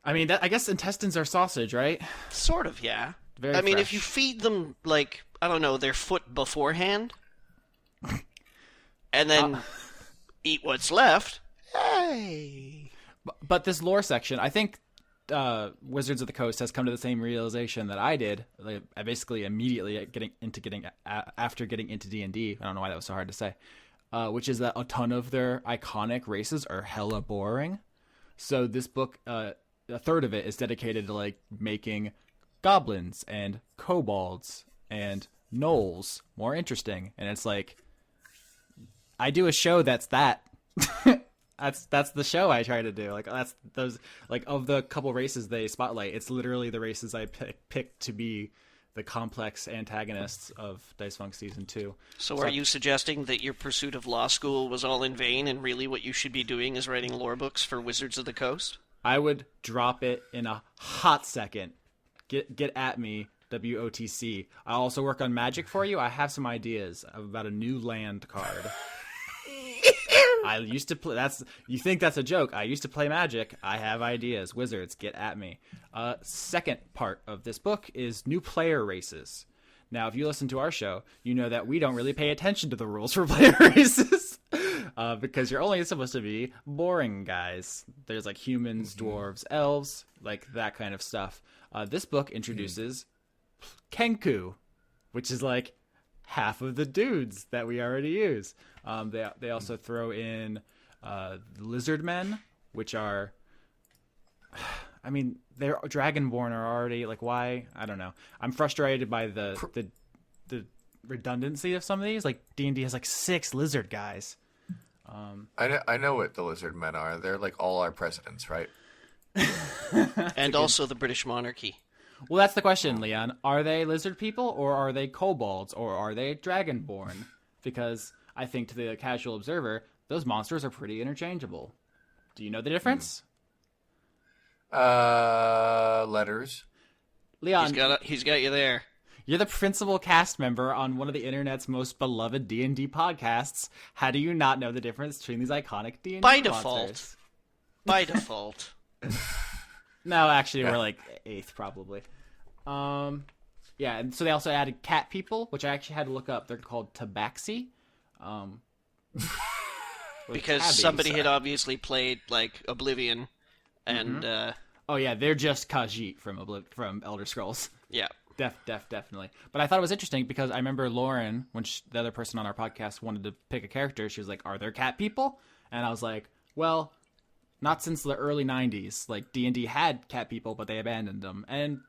I mean, I guess intestines are sausage, right? Sort of, yeah. Very I mean, fresh. if you feed them, like, I don't know, their foot beforehand, and then eat what's left, hey... But this lore section, I think Wizards of the Coast has come to the same realization that I did. Like, I basically immediately after getting into D&D, I don't know why that was so hard to say, which is that a ton of their iconic races are hella boring. So this book, a third of it is dedicated to like making goblins and kobolds and gnolls more interesting. And it's like, I do a show that's that. That's the show I try to do. Like, that's those, like, of the couple races they spotlight, it's literally the races I picked to be the complex antagonists of Dice Funk Season 2. So are you suggesting that your pursuit of law school was all in vain, and really what you should be doing is writing lore books for Wizards of the Coast? I would drop it in a hot second. Get at me, WOTC. I also work on magic for you. I have some ideas about a new land card. I used to play. You think that's a joke? I used to play Magic. I have ideas. Wizards, get at me. Second part of this book is new player races. Now, if you listen to our show, you know that we don't really pay attention to the rules for player races because you're only supposed to be boring guys. There's like humans, dwarves, elves, like that kind of stuff. This book introduces Kenku, which is like half of the dudes that we already use. They also throw in lizard men, which are, I mean, they're Dragonborn are already like, why? I don't know. I'm frustrated by the redundancy of some of these. Like D&D has like 6 lizard guys. I know what the lizard men are. They're like all our presidents, right? And also the British monarchy. Well, that's the question, Leon. Are they lizard people, or are they kobolds, or are they dragonborn? Because I think to the casual observer, those monsters are pretty interchangeable. Do you know the difference? Letters. Leon, He's got you there. you're the principal cast member on one of the internet's most beloved D&D podcasts. How do you not know the difference between these iconic D&D By monsters? default. By default. No, actually, we're like 8th probably. Yeah, and so they also added cat people, which I actually had to look up. They're called tabaxi. Because tabbies. somebody had obviously played, like, Oblivion, and, Oh yeah, they're just Khajiit from Elder Scrolls. yeah. Definitely. But I thought it was interesting because I remember Lauren, when the other person on our podcast wanted to pick a character, she was like, "Are there cat people?" And I was like, "Well, not since the early '90s. Like D&D had cat people, but they abandoned them. And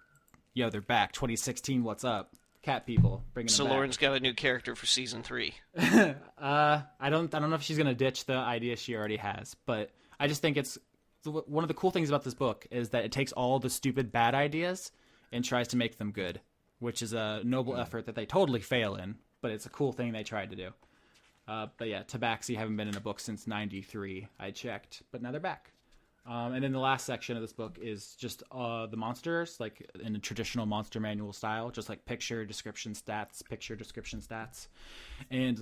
they're back. 2016. What's up? Cat people bringing them So back." Lauren's got a new character for Season 3. I don't know if she's gonna ditch the idea she already has, but I just think it's one of the cool things about this book is that it takes all the stupid bad ideas and tries to make them good, which is a noble effort that they totally fail in, but it's a cool thing they tried to do. But yeah, Tabaxi haven't been in a book since '93. I checked, but now they're back. And then the last section of this book is just the monsters, like in a traditional monster manual style, just like picture, description, stats. And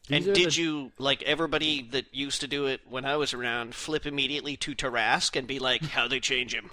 Did you, like everybody that used to do it when I was around, flip immediately to Tarask and be like, how'd they change him?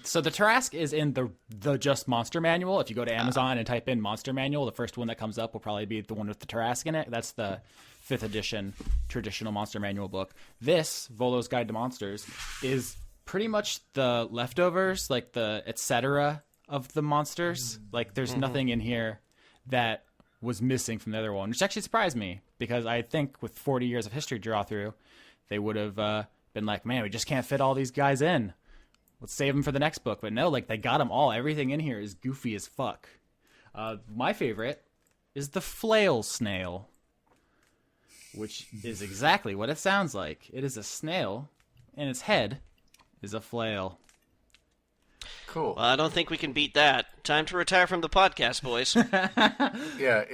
So the Tarask is in the Just Monster Manual. If you go to Amazon and type in Monster Manual, the first one that comes up will probably be the one with the Tarask in it. That's the 5th edition traditional Monster Manual book. This, Volo's Guide to Monsters, is pretty much the leftovers, like the et cetera of the monsters. Like there's nothing in here that was missing from the other one, which actually surprised me because I think with 40 years of history to draw through, they would have been like, man, we just can't fit all these guys in. Let's save them for the next book. But no, like they got them all. Everything in here is goofy as fuck. My favorite is the flail snail, which is exactly what it sounds like. It is a snail, and its head is a flail. Cool. Well, I don't think we can beat that. Time to retire from the podcast, boys. Yeah,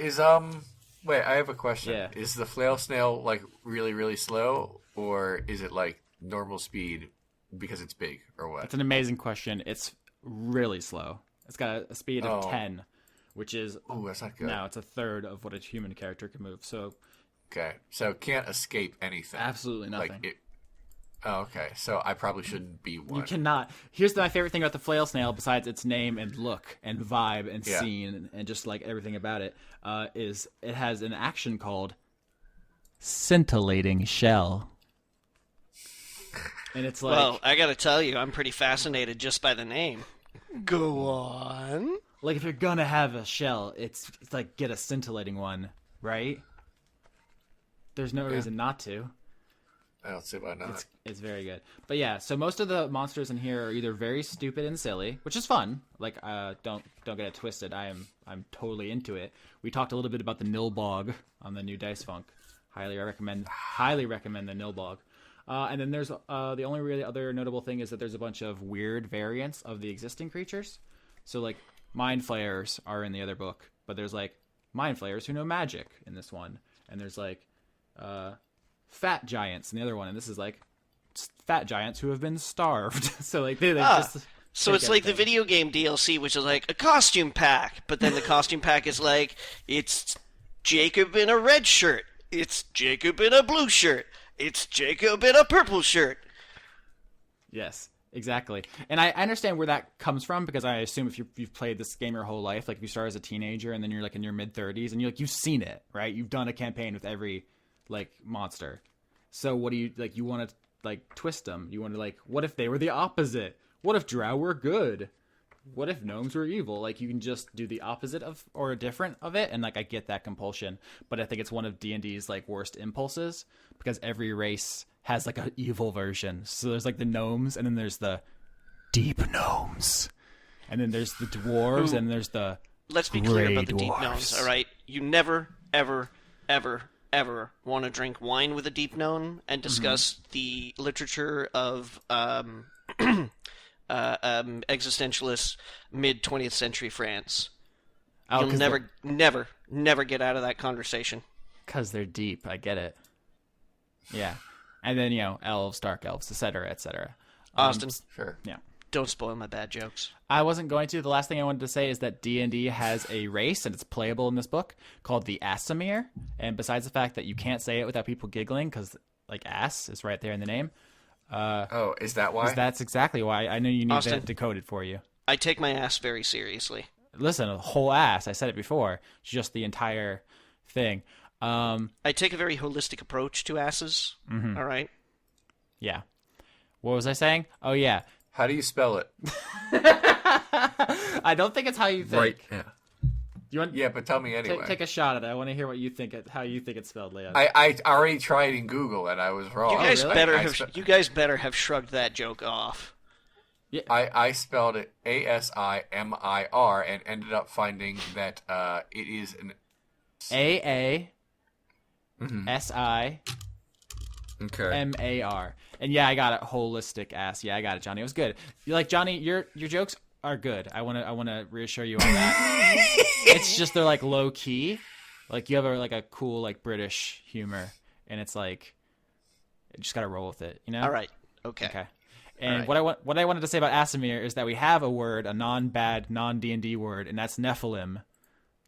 wait, I have a question. Yeah. Is the flail snail, like, really, really slow, or is it, like, normal speed because it's big, or what? It's an amazing question. It's really slow. It's got a speed of Oh. 10, which is Ooh, that's not good. now it's a third of what a human character can move. So Okay, so can't escape anything. absolutely nothing. Like, oh, okay, so I probably shouldn't be one. You cannot. Here's my favorite thing about the flail snail, besides its name and look and vibe and Yeah. scene and just like everything about it, is it has an action called scintillating shell. And it's like, Well, I gotta tell you, I'm pretty fascinated just by the name. Go on. if you're gonna have a shell, it's like get a scintillating one, right? There's no reason not to. I don't see why not. It's very good. But yeah, so most of the monsters in here are either very stupid and silly, which is fun. Like, don't get it twisted. I'm totally into it. We talked a little bit about the Nilbog on the new Dice Funk. Highly recommend the Nilbog. And then there's the only really other notable thing is that there's a bunch of weird variants of the existing creatures. So like mind flayers are in the other book, but there's like mind flayers who know magic in this one, and there's like fat giants in the other one, and this is like fat giants who have been starved. So like they just So it's like the video game DLC, which is like a costume pack, but then the costume pack is like, it's Jacob in a red shirt, it's Jacob in a blue shirt, it's Jacob in a purple shirt. Yes, exactly. And I understand where that comes from, because I assume if you've played this game your whole life, like if you start as a teenager and then you're like in your mid-30s and you've seen it, right? You've done a campaign with every like monster. So what do you like? You want to like twist them. You want to like, what if they were the opposite? What if drow were good? What if gnomes were evil? Like, you can just do the opposite of or different of it, and like I get that compulsion, but I think it's one of D&D's like worst impulses, because every race has like an evil version. So there's like the gnomes, and then there's the deep gnomes, and then there's the dwarves, and there's the Let's be clear about the Grey deep dwarfs. gnomes, all right? You never, ever, ever, ever want to drink wine with a deep gnome and discuss the literature of existentialist mid-20th century France. Oh, You'll never get out of that conversation. because they're deep. I get it. Yeah, and then elves, dark elves, etc., etc. Austin, Sure. Yeah. don't spoil my bad jokes. I wasn't going to. The last thing I wanted to say is that D&D has a race, and it's playable in this book, called the Aasimar. And besides the fact that you can't say it without people giggling, because like ass is right there in the name. Oh, is that why? That's exactly why. I know you need Austin. that decoded for you. I take my ass very seriously. Listen, a whole ass. I said it before. It's just the entire thing. I take a very holistic approach to asses, all right? Yeah. What was I saying? Oh, yeah. How do you spell it? I don't think it's how you think. Right. Yeah. You want? Yeah, but tell me anyway. Take a shot at it. I want to hear what you think. How you think it's spelled, Leon. I already tried in Google and I was wrong. You guys really? you guys better have shrugged that joke off. I spelled it Asimir and ended up finding that it is an AASIMAR. okay. And yeah, I got it. Holistic ass. Yeah, I got it, Johnny. It was good. You like Johnny? Your jokes are good. I want to reassure you on that. It's just they're like low key. Like you have a cool like British humor, and it's like you just gotta roll with it. All right. Okay. Okay. And right. what I wanted to say about Aasimar is that we have a word, a non-bad, non-D&D word, and that's Nephilim.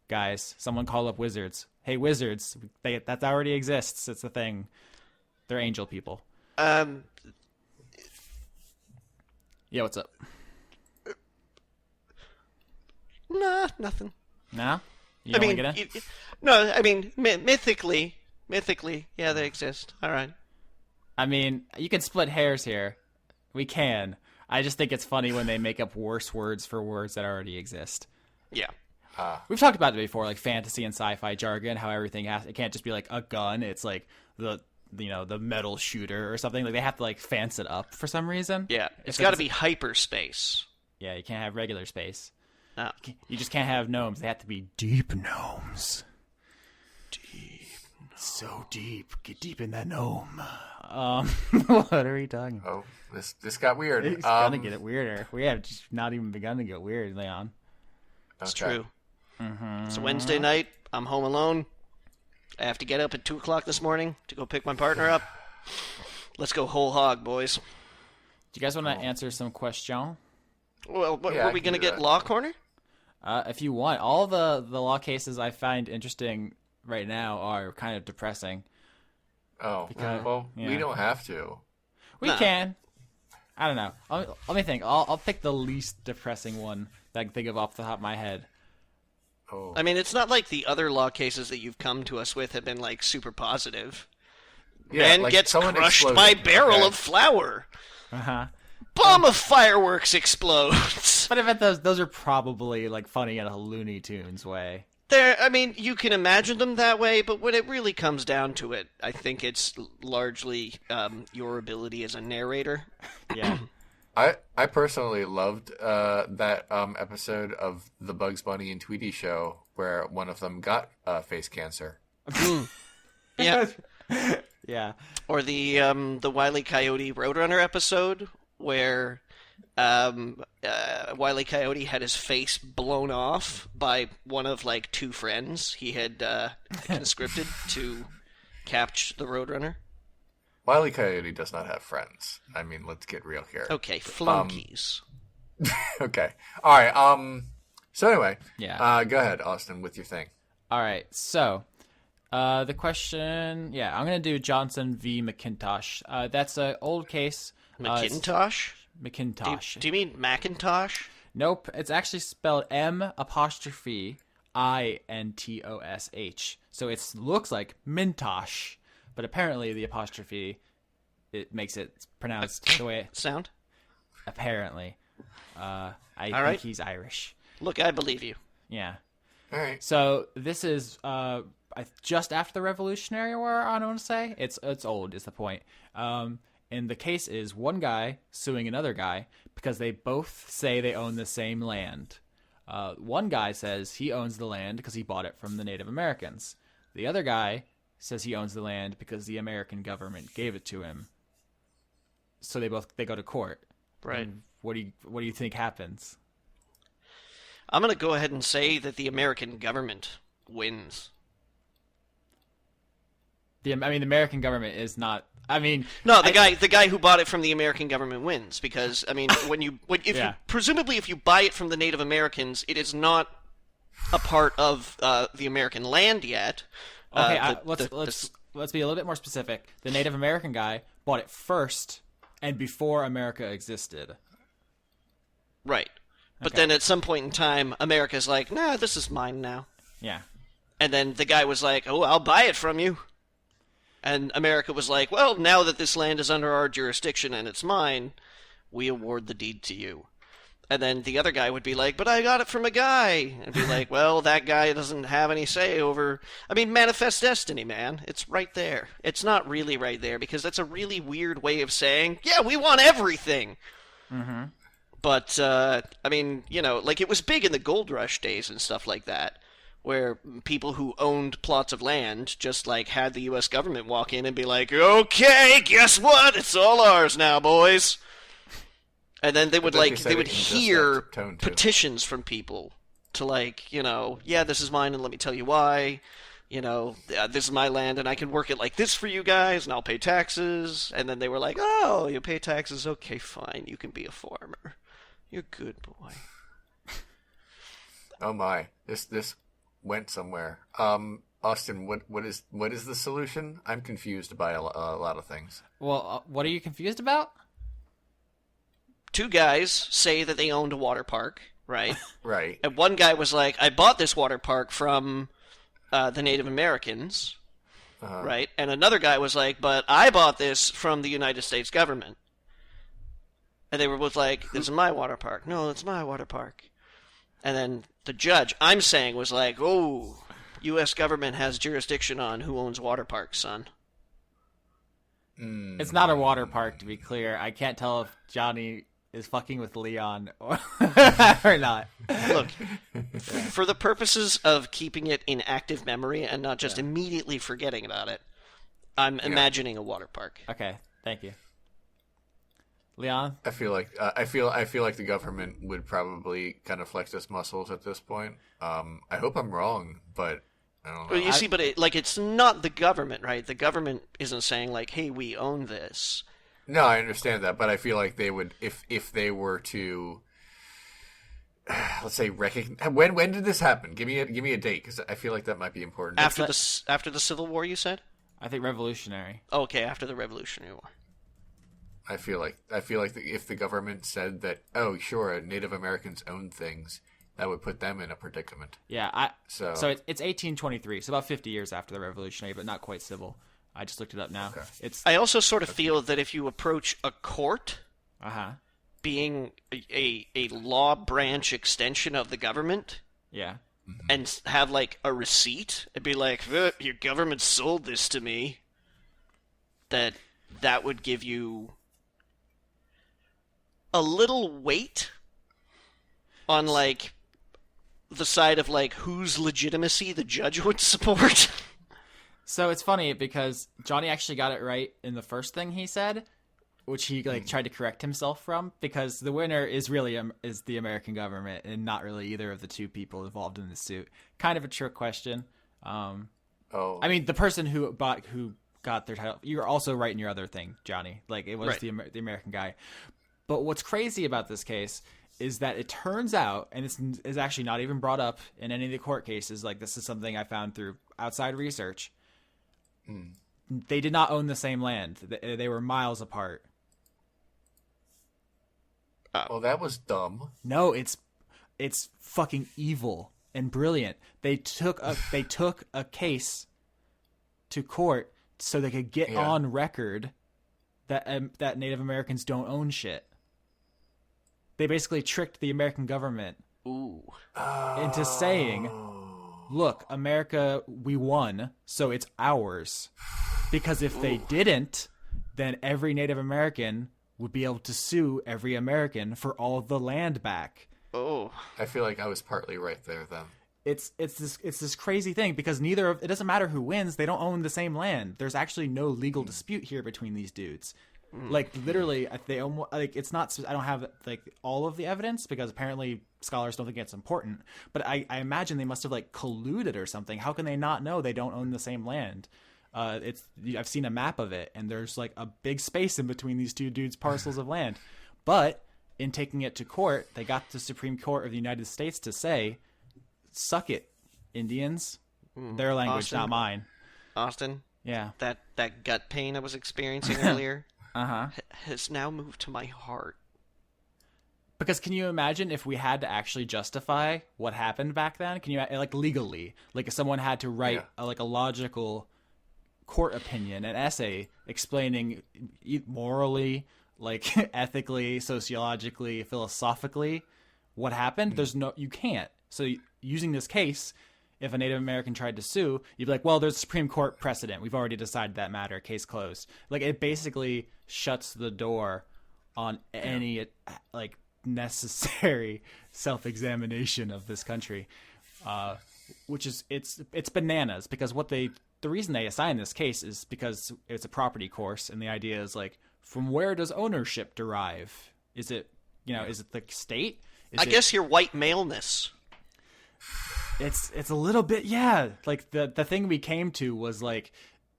Guys, someone call up wizards. Hey, wizards, that already exists. It's a thing. They're angel people. Yeah, what's up? Nah, nothing. No? You don't want to get in? No, I mean, mythically, yeah, they exist. All right. I mean, you can split hairs here. We can. I just think it's funny when they make up worse words for words that already exist. Yeah. We've talked about it before, like fantasy and sci-fi jargon, how everything it can't just be like a gun. It's like the metal shooter or something. Like they have to like fancy it up for some reason. Yeah. It's got to be hyperspace. Yeah, you can't have regular space. No. You just can't have gnomes. They have to be deep gnomes. Deep. So deep. Get deep in that gnome. What are we talking about? Oh, this got weird. It's gonna get it weirder. We have just not even begun to get weird, Leon. It's Okay. true. It's a Wednesday night. I'm home alone. I have to get up at 2 o'clock this morning to go pick my partner up. Let's go whole hog, boys. Do you guys want to answer some question? Well, Yeah, were I we can going to do get that. Law Corner? If you want, all the law cases I find interesting right now are kind of depressing. Oh, Because- well, yeah. we don't have to. We Nah. can. I don't know. Let me think. I'll pick the least depressing one that I can think of off the top of my head. Oh, I mean, it's not like the other law cases that you've come to us with have been, like, super positive. yeah, Man like gets someone crushed exploded, by barrel okay? of flour. Uh-huh. Bomb of fireworks explodes. But I bet those are probably like funny in a Looney Tunes way. I mean, you can imagine them that way, but when it really comes down to it, I think it's largely your ability as a narrator. Yeah. I personally loved that episode of the Bugs Bunny and Tweety show where one of them got face cancer. Yeah. Yeah. Or the Wile E. Coyote Roadrunner episode where Wile E. Coyote had his face blown off by one of like two friends he had conscripted to capture the Roadrunner. Wile E. Coyote does not have friends. I mean, let's get real here. Okay, flunkies. Okay. All right. So anyway, Yeah. go ahead, Austin, with your thing. All right. So, the question, I'm going to do Johnson v. McIntosh. That's an old case. McIntosh? McIntosh. Do you mean Macintosh? Nope. It's actually spelled M''Intosh. So it looks like Mintosh, but apparently the apostrophe, it makes it pronounced the way Sound? apparently. I think right. he's Irish. Look, I believe you. Yeah. All right. So this is just after the Revolutionary War, I want to say. It's old, is the point. And the case is one guy suing another guy because they both say they own the same land. One guy says he owns the land because he bought it from the Native Americans. The other guy says he owns the land because the American government gave it to him. So they go to court. Right. And what do you think happens? I'm going to go ahead and say that the American government wins. The American government is not. No, the guy who bought it from the American government wins because I mean, presumably if you buy it from the Native Americans, it is not a part of the American land yet. Okay, let's be a little bit more specific. The Native American guy bought it first and before America existed. Right. But Okay. then at some point in time, America's like, nah, this is mine now. Yeah. And then the guy was like, oh, I'll buy it from you. And America was like, well, now that this land is under our jurisdiction and it's mine, we award the deed to you. And then the other guy would be like, but I got it from a guy. And be like, well, that guy doesn't have any say over... I mean, manifest destiny, man. It's right there. It's not really right there because that's a really weird way of saying, yeah, we want everything. Mm-hmm. But, I mean, like it was big in the gold rush days and stuff like that, where people who owned plots of land just, like, had the U.S. government walk in and be like, okay, guess what? It's all ours now, boys. And then they would, I think like, they said they it would in just hear that tone, too. petitions from people to, like, yeah, this is mine and let me tell you why. This is my land and I can work it like this for you guys and I'll pay taxes. And then they were like, oh, you pay taxes? Okay, fine. You can be a farmer. You're a good boy. Oh my, this went somewhere. Austin, what is the solution? I'm confused by a lot of things. Well, what are you confused about? Two guys say that they owned a water park, right? Right. And one guy was like, I bought this water park from the Native Americans, right? And another guy was like, but I bought this from the United States government. And they were both like, this is my water park. No, it's my water park. And then the judge, I'm saying, was like, oh, U.S. government has jurisdiction on who owns water parks, son. It's not a water park, to be clear. I can't tell if Johnny is fucking with Leon or not. Look, for the purposes of keeping it in active memory and not just immediately forgetting about it, I'm imagining a water park. Okay, thank you. Leon? I feel like the government would probably kind of flex its muscles at this point. I hope I'm wrong, but I don't know. Well, you see, but it's not the government, right? The government isn't saying like, "Hey, we own this." No, I understand that, but I feel like they would if they were to, let's say, recognize. When did this happen? Give me a date, because I feel like that might be important. After the Civil War, you said? I think revolutionary. Okay, after the Revolutionary War. I feel like if the government said that, oh, sure, Native Americans own things, that would put them in a predicament. Yeah, So it's 1823, so about 50 years after the Revolutionary, but not quite civil. I just looked it up now. Okay. I also sort of feel that if you approach a court, being a law branch extension of the government, yeah, and have like a receipt, it'd be like, your government sold this to me. That would give you a little weight on like the side of like whose legitimacy the judge would support. So it's funny because Johnny actually got it right in the first thing he said, which he like tried to correct himself from, because the winner is really is the American government and not really either of the two people involved in the suit. Kind of a trick question. I mean, the person who got their title, you're also right in your other thing, Johnny. Like it was the American guy. But what's crazy about this case is that it turns out, and it's actually not even brought up in any of the court cases, like this is something I found through outside research. They did not own the same land. They were miles apart. Well, that was dumb. No, it's fucking evil and brilliant. They took a case to court so they could get on record that Native Americans don't own shit. They basically tricked the American government into saying, look, America, we won, so it's ours. Because if they didn't, then every Native American would be able to sue every American for all the land back. Oh. I feel like I was partly right there then. It's this crazy thing, because it doesn't matter who wins, they don't own the same land. There's actually no legal dispute here between these dudes. Like literally, they almost like it's not. I don't have like all of the evidence because apparently scholars don't think it's important. But I imagine they must have like colluded or something. How can they not know they don't own the same land? I've seen a map of it, and there's like a big space in between these two dudes' parcels of land. But in taking it to court, they got the Supreme Court of the United States to say, "Suck it, Indians." Their language, Austin, not mine. Austin. Yeah. That gut pain I was experiencing earlier. Has now moved to my heart. Because can you imagine if we had to actually justify what happened back then? Can you, like, legally, like if someone had to write a logical court opinion, an essay explaining morally, like ethically, sociologically, philosophically what happened? You can't. So using this case, if a Native American tried to sue, you'd be like, well, there's a Supreme Court precedent. We've already decided that matter. Case closed. Like, it basically shuts the door on any, like, necessary self-examination of this country, which is, it's bananas, because the reason they assign this case is because it's a property course, and the idea is, like, from where does ownership derive? Is it, is it the state? I guess your white maleness. It's a little bit, like the thing we came to was like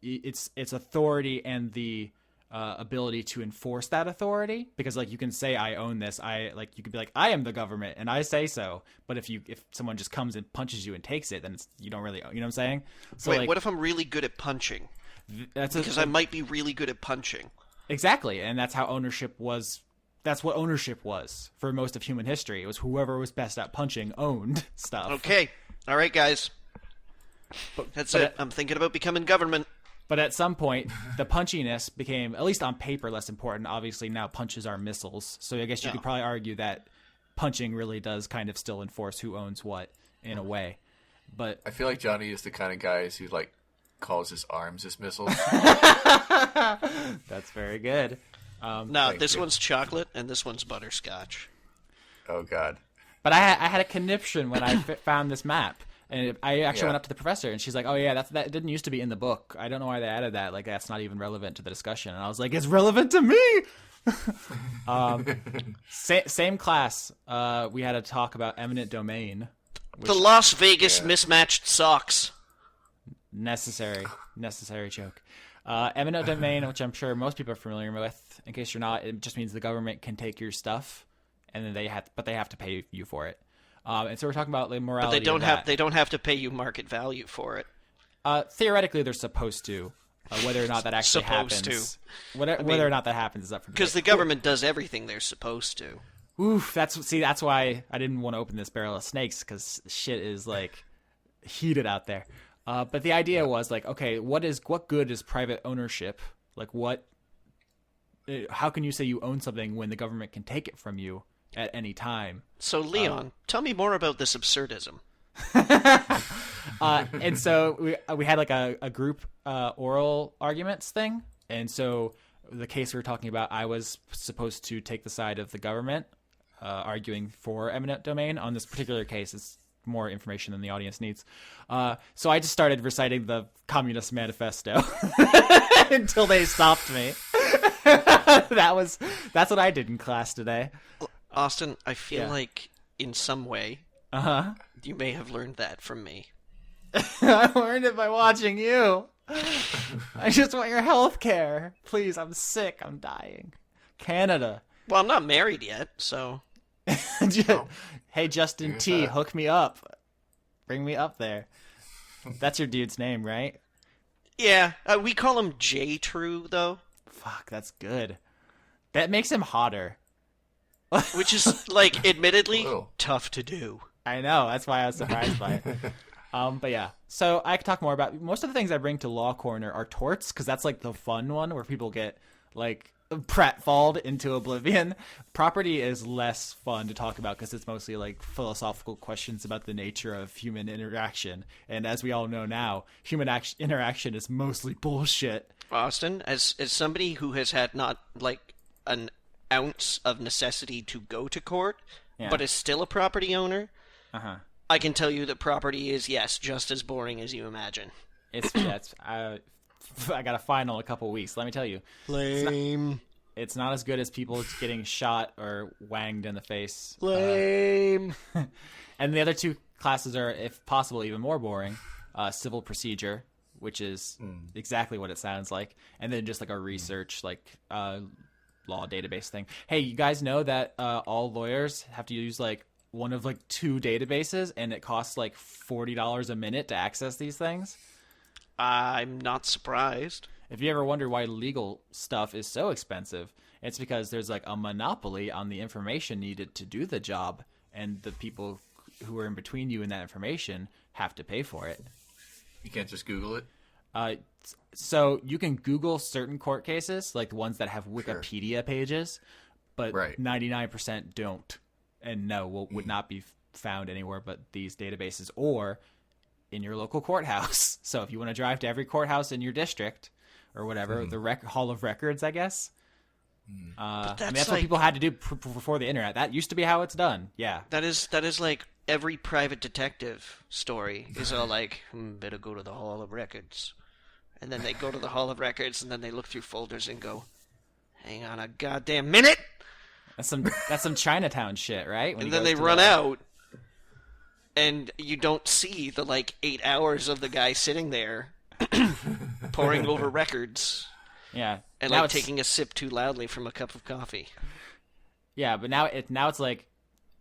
it's authority and the ability to enforce that authority, because like you can say I own this, you could be like I am the government and I say so, but if someone just comes and punches you and takes it, then you don't really, you know what I'm saying? So wait, like, what if I'm really good at punching? Because I might be really good at punching. Exactly, and that's how ownership was. That's what ownership was for most of human history. It was whoever was best at punching owned stuff. Okay. All right, guys. That's it. I'm thinking about becoming government. But at some point, the punchiness became, at least on paper, less important. Obviously, now punches are missiles. So I guess you could probably argue that punching really does kind of still enforce who owns what in a way. But I feel like Johnny is the kind of guy who like calls his arms his missiles. That's very good. No, this one's chocolate and this one's butterscotch. Oh, God. But I had a conniption when I found this map. And I actually went up to the professor, and she's like, "Oh yeah, that didn't used to be in the book. I don't know why they added that. Like that's not even relevant to the discussion." And I was like, "It's relevant to me." Same class. We had a talk about eminent domain. The Las Vegas mismatched socks. Necessary joke. Eminent domain, which I'm sure most people are familiar with. In case you're not, it just means the government can take your stuff, and then they have to pay you for it. And so we're talking about the morality. But they don't have to pay you market value for it. Theoretically, they're supposed to. Whether or not that actually happens, whether or not that happens is up for debate. Because the government does everything they're supposed to. Oof, that's why I didn't want to open this barrel of snakes, because shit is like heated out there. But the idea was like, okay, what good is private ownership? Like how can you say you own something when the government can take it from you at any time? So Leon, tell me more about this absurdism. And so we had like a group oral arguments thing, and so the case we were talking about, I was supposed to take the side of the government, arguing for eminent domain. On this particular case, it's more information than the audience needs. So I just started reciting the Communist Manifesto until they stopped me. That's what I did in class today. Austin, I feel like in some way you may have learned that from me. I learned it by watching you. I just want your health care. Please, I'm sick. I'm dying. Canada. Well, I'm not married yet, so... Hey, Justin T, hook me up. Bring me up there. That's your dude's name, right? Yeah, we call him J-True, though. Fuck, that's good. That makes him hotter. Which is, like, admittedly, tough to do. I know, that's why I was surprised by it. But yeah, so I could talk more about... Most of the things I bring to Law Corner are torts, because that's, like, the fun one where people get, like... pratfalled into oblivion. Property is less fun to talk about because it's mostly like philosophical questions about the nature of human interaction, and as we all know now, human interaction is mostly bullshit. Austin, as somebody who has had not like an ounce of necessity to go to court, but is still a property owner, I can tell you that property is just as boring as you imagine. I got a final in a couple weeks. Let me tell you, lame. It's not as good as people getting shot or wanged in the face. Lame. And the other two classes are, if possible, even more boring. Civil procedure, which is exactly what it sounds like, and then just like a research, like law database thing. Hey, you guys know that all lawyers have to use like one of like two databases, and it costs like $40 a minute to access these things? I'm not surprised. If you ever wonder why legal stuff is so expensive, it's because there's like a monopoly on the information needed to do the job, and the people who are in between you and that information have to pay for it. You can't just Google it? So you can Google certain court cases, like the ones that have Wikipedia pages, but 99% don't, and would not be found anywhere but these databases or in your local courthouse. So if you want to drive to every courthouse in your district or whatever, the Hall of Records, I guess. That's what people had to do before the internet. That used to be how it's done. Yeah. That is like every private detective story is all like, better go to the Hall of Records. And then they go to the Hall of Records and then they look through folders and go, hang on a goddamn minute. That's some Chinatown shit, right? And then they run out. And you don't see the, 8 hours of the guy sitting there poring over records. Yeah. And, taking a sip too loudly from a cup of coffee. Yeah, but now it's,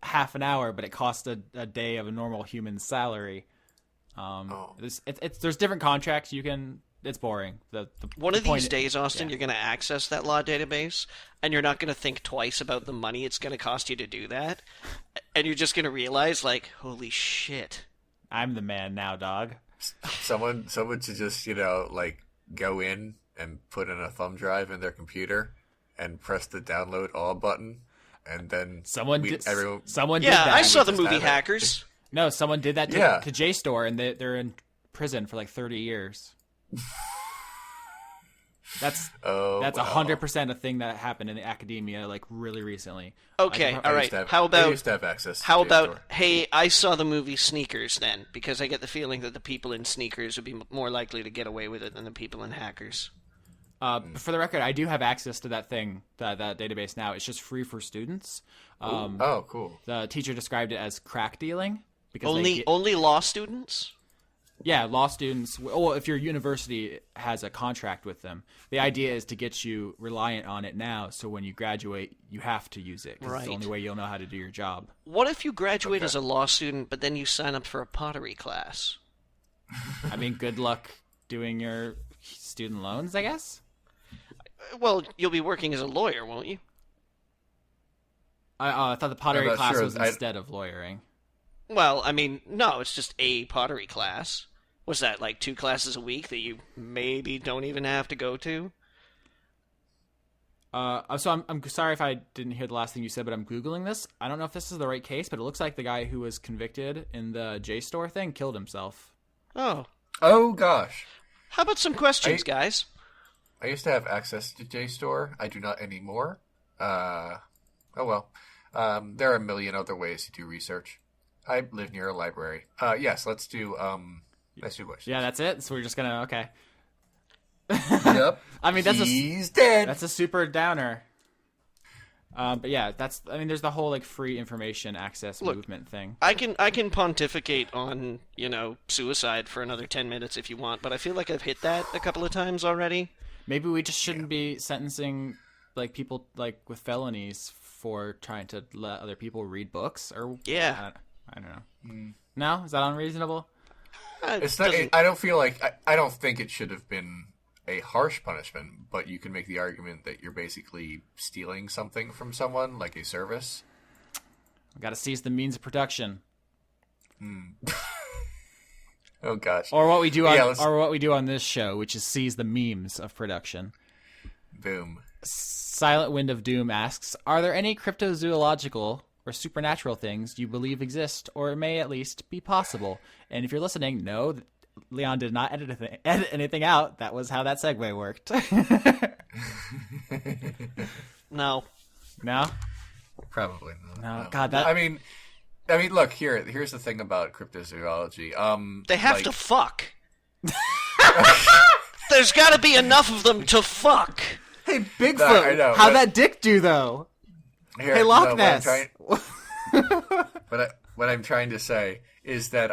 half an hour, but it costs a day of a normal human salary. There's different contracts you can... It's boring. One of these days, Austin, you're going to access that law database, and you're not going to think twice about the money it's going to cost you to do that. And you're just going to realize, holy shit. I'm the man now, dog. Someone should just, go in and put in a thumb drive in their computer and press the download all button, and then someone did that. I saw the movie Hackers. No, someone did that to JSTOR, and they're in prison for 30 years. That's Oh, that's wow. 100% a thing that happened in the academia like really recently. Okay, all I right. used to have- How I about used to have access to how about JSTOR. hey, I saw the movie Sneakers then, because I get the feeling that the people in Sneakers would be more likely to get away with it than the people in Hackers. For the record, I do have access to that thing, that database now. It's just free for students. Oh, cool. The teacher described it as crack dealing because Only law students? yeah, law students. Well, if your university has a contract with them, the idea is to get you reliant on it now. So when you graduate, you have to use it. 'Cause it's the Right. only way you'll know how to do your job. What if you graduate Okay. as a law student, but then you sign up for a pottery class? I mean, good luck doing your student loans, I guess. Well, you'll be working as a lawyer, won't you? I thought the pottery I'm not class sure. was instead of lawyering. Well, I mean, no, it's just a pottery class. What's that, like 2 classes a week that you maybe don't even have to go to? So I'm sorry if I didn't hear the last thing you said, but I'm Googling this. I don't know if this is the right case, but it looks like the guy who was convicted in the JSTOR thing killed himself. Oh. Oh, gosh. How about some questions, guys? I used to have access to JSTOR. I do not anymore. Oh, well. There are a million other ways to do research. I live near a library. Yes, let's do questions. Yeah, that's it. So we're just gonna okay. Yep. I mean, He's dead. that's a super downer. But yeah, there's the whole like free information access movement thing. I can pontificate on, suicide for another 10 minutes if you want, but I feel like I've hit that a couple of times already. Maybe we just shouldn't be sentencing like people like with felonies for trying to let other people read books or Yeah. I don't know. No, is that unreasonable? It's not. I don't feel like. I don't think it should have been a harsh punishment, but you can make the argument that you're basically stealing something from someone, like a service. We got to seize the means of production, Oh gosh. or what we do on, Yeah, let's- or what we do on this show, which is seize the memes of production. Boom. Silent Wind of Doom asks, are there any cryptozoological or supernatural things you believe exist or may at least be possible? And if you're listening, no, Leon did not edit anything out. That was how that segue worked. No. No? Probably not. No. God, that... I mean, look here. Here's the thing about cryptozoology. They have like- to fuck. There's got to be enough of them to fuck. Hey, I Bigfoot, know, how'd but- that dick do, though? Here, Hey, Loch no, Ness. What I'm trying to say is that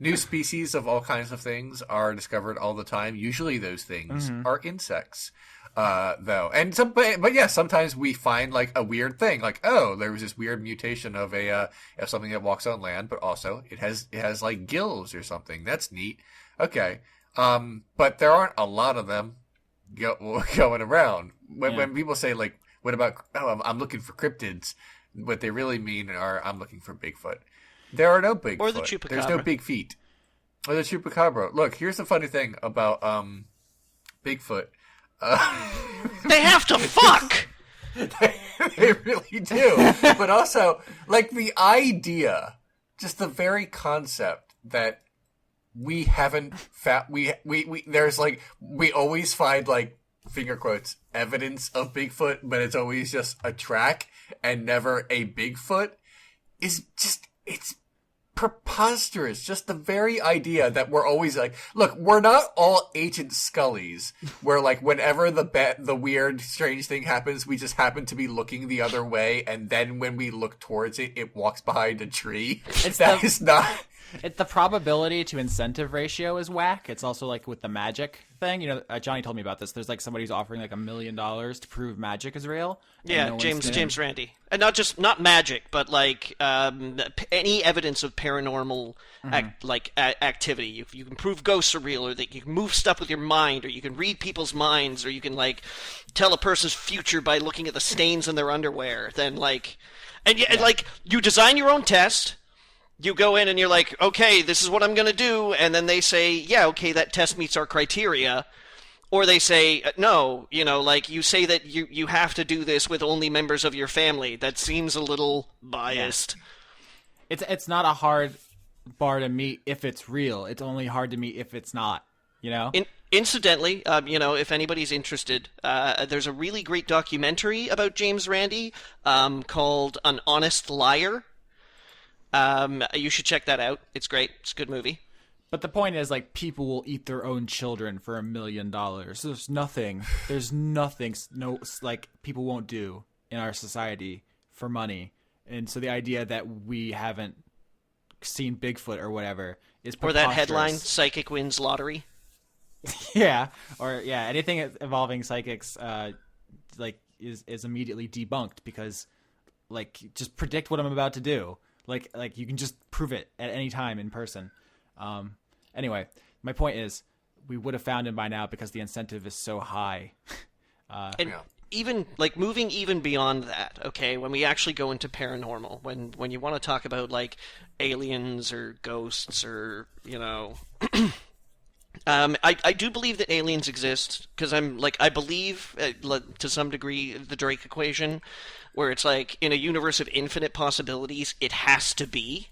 new species of all kinds of things are discovered all the time. Usually, those things are insects, though. And but yeah, sometimes we find like a weird thing, like there was this weird mutation of of something that walks on land, but also it has like gills or something. That's neat. Okay, but there aren't a lot of them going around. When people say like, what about, I'm looking for cryptids, what they really mean are, I'm looking for Bigfoot. There are no Bigfoot. Or the chupacabra. There's no big feet. Or the chupacabra. Look, here's the funny thing about Bigfoot. They have to fuck. They really do. But also, like, the idea, just the very concept that we haven't there's like, we always find like, finger quotes, evidence of Bigfoot, but it's always just a track and never a Bigfoot is just, it's preposterous. Just the very idea that we're always like, look, we're not all Agent Scullys, where like whenever the weird, strange thing happens, we just happen to be looking the other way, and then when we look towards it, it walks behind a tree. That is not... The probability to incentive ratio is whack. It's also like with the magic thing. Johnny told me about this. There's like somebody who's offering like $1 million to prove magic is real. and Yeah, no one's James Randi, and not magic, but like any evidence of paranormal activity. You can prove ghosts are real, or that you can move stuff with your mind, or you can read people's minds, or you can like tell a person's future by looking at the stains in their underwear. Then like, and like you design your own test. You go in and you're like, okay, this is what I'm going to do. And then they say, yeah, okay, that test meets our criteria. Or they say, no, like you say that you have to do this with only members of your family. That seems a little biased. Yeah. It's not a hard bar to meet if it's real. It's only hard to meet if it's not, Incidentally, if anybody's interested, there's a really great documentary about James Randi called An Honest Liar. You should check that out. It's great. It's a good movie. But the point is, like, people will eat their own children for $1 million. There's nothing, no, like, people won't do in our society for money. And so the idea that we haven't seen Bigfoot or whatever is preposterous. Or that headline, Psychic Wins Lottery. Yeah, anything involving psychics, is immediately debunked because, like, just predict what I'm about to do. Like you can just prove it at any time in person. Anyway, my point is, we would have found him by now because the incentive is so high. Even like moving even beyond that, okay, when we actually go into paranormal, when you want to talk about like aliens or ghosts or I do believe that aliens exist because I believe to some degree the Drake equation, where it's like in a universe of infinite possibilities, it has to be.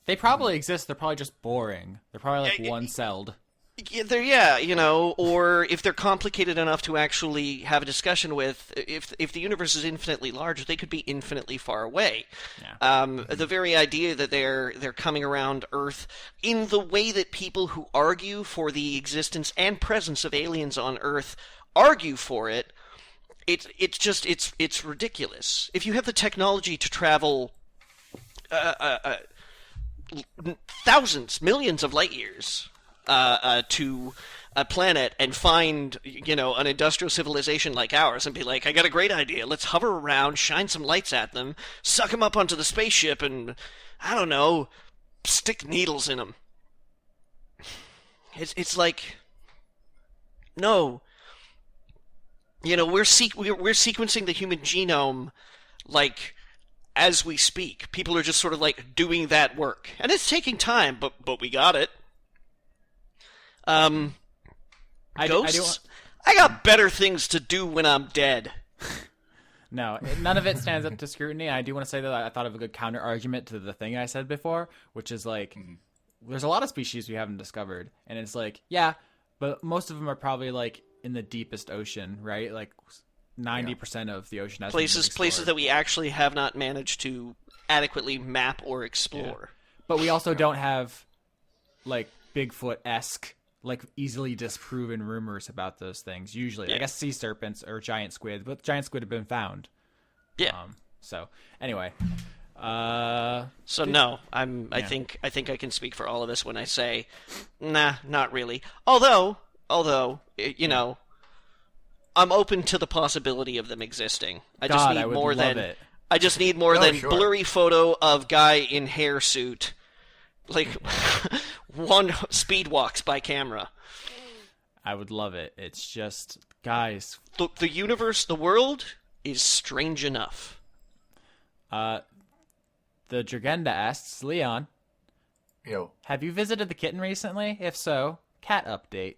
They probably exist. They're probably just boring. They're probably like one-celled. Or if they're complicated enough to actually have a discussion with, if the universe is infinitely large, they could be infinitely far away. Yeah. The very idea that they're coming around Earth in the way that people who argue for the existence and presence of aliens on Earth argue for it, it's ridiculous. If you have the technology to travel thousands, millions of light years to a planet and find, an industrial civilization like ours and be like, I got a great idea. Let's hover around, shine some lights at them, suck them up onto the spaceship, and, I don't know, stick needles in them. It's like, no. We're sequencing the human genome, like, as we speak. People are just sort of like doing that work, and it's taking time, but we got it. Ghosts? I got better things to do when I'm dead. No, none of it stands up to scrutiny. I do want to say that I thought of a good counter argument to the thing I said before, which is like, there's a lot of species we haven't discovered, and it's like, yeah, but most of them are probably like in the deepest ocean, right? Like 90% of the ocean has places that we actually have not managed to adequately map or explore. Yeah. But we also don't have like Bigfoot-esque, like easily disproven rumors about those things. Usually, I guess sea serpents or giant squid, but giant squid have been found. Yeah. So anyway, I think I can speak for all of us when I say, nah, not really. Although, I'm open to the possibility of them existing. I just need more than blurry photo of guy in hair suit, like one speed walks by camera. I would love it. It's just, guys. The universe, the world is strange enough. The Dragenda asks, Leon, yo, have you visited the kitten recently? If so, cat update.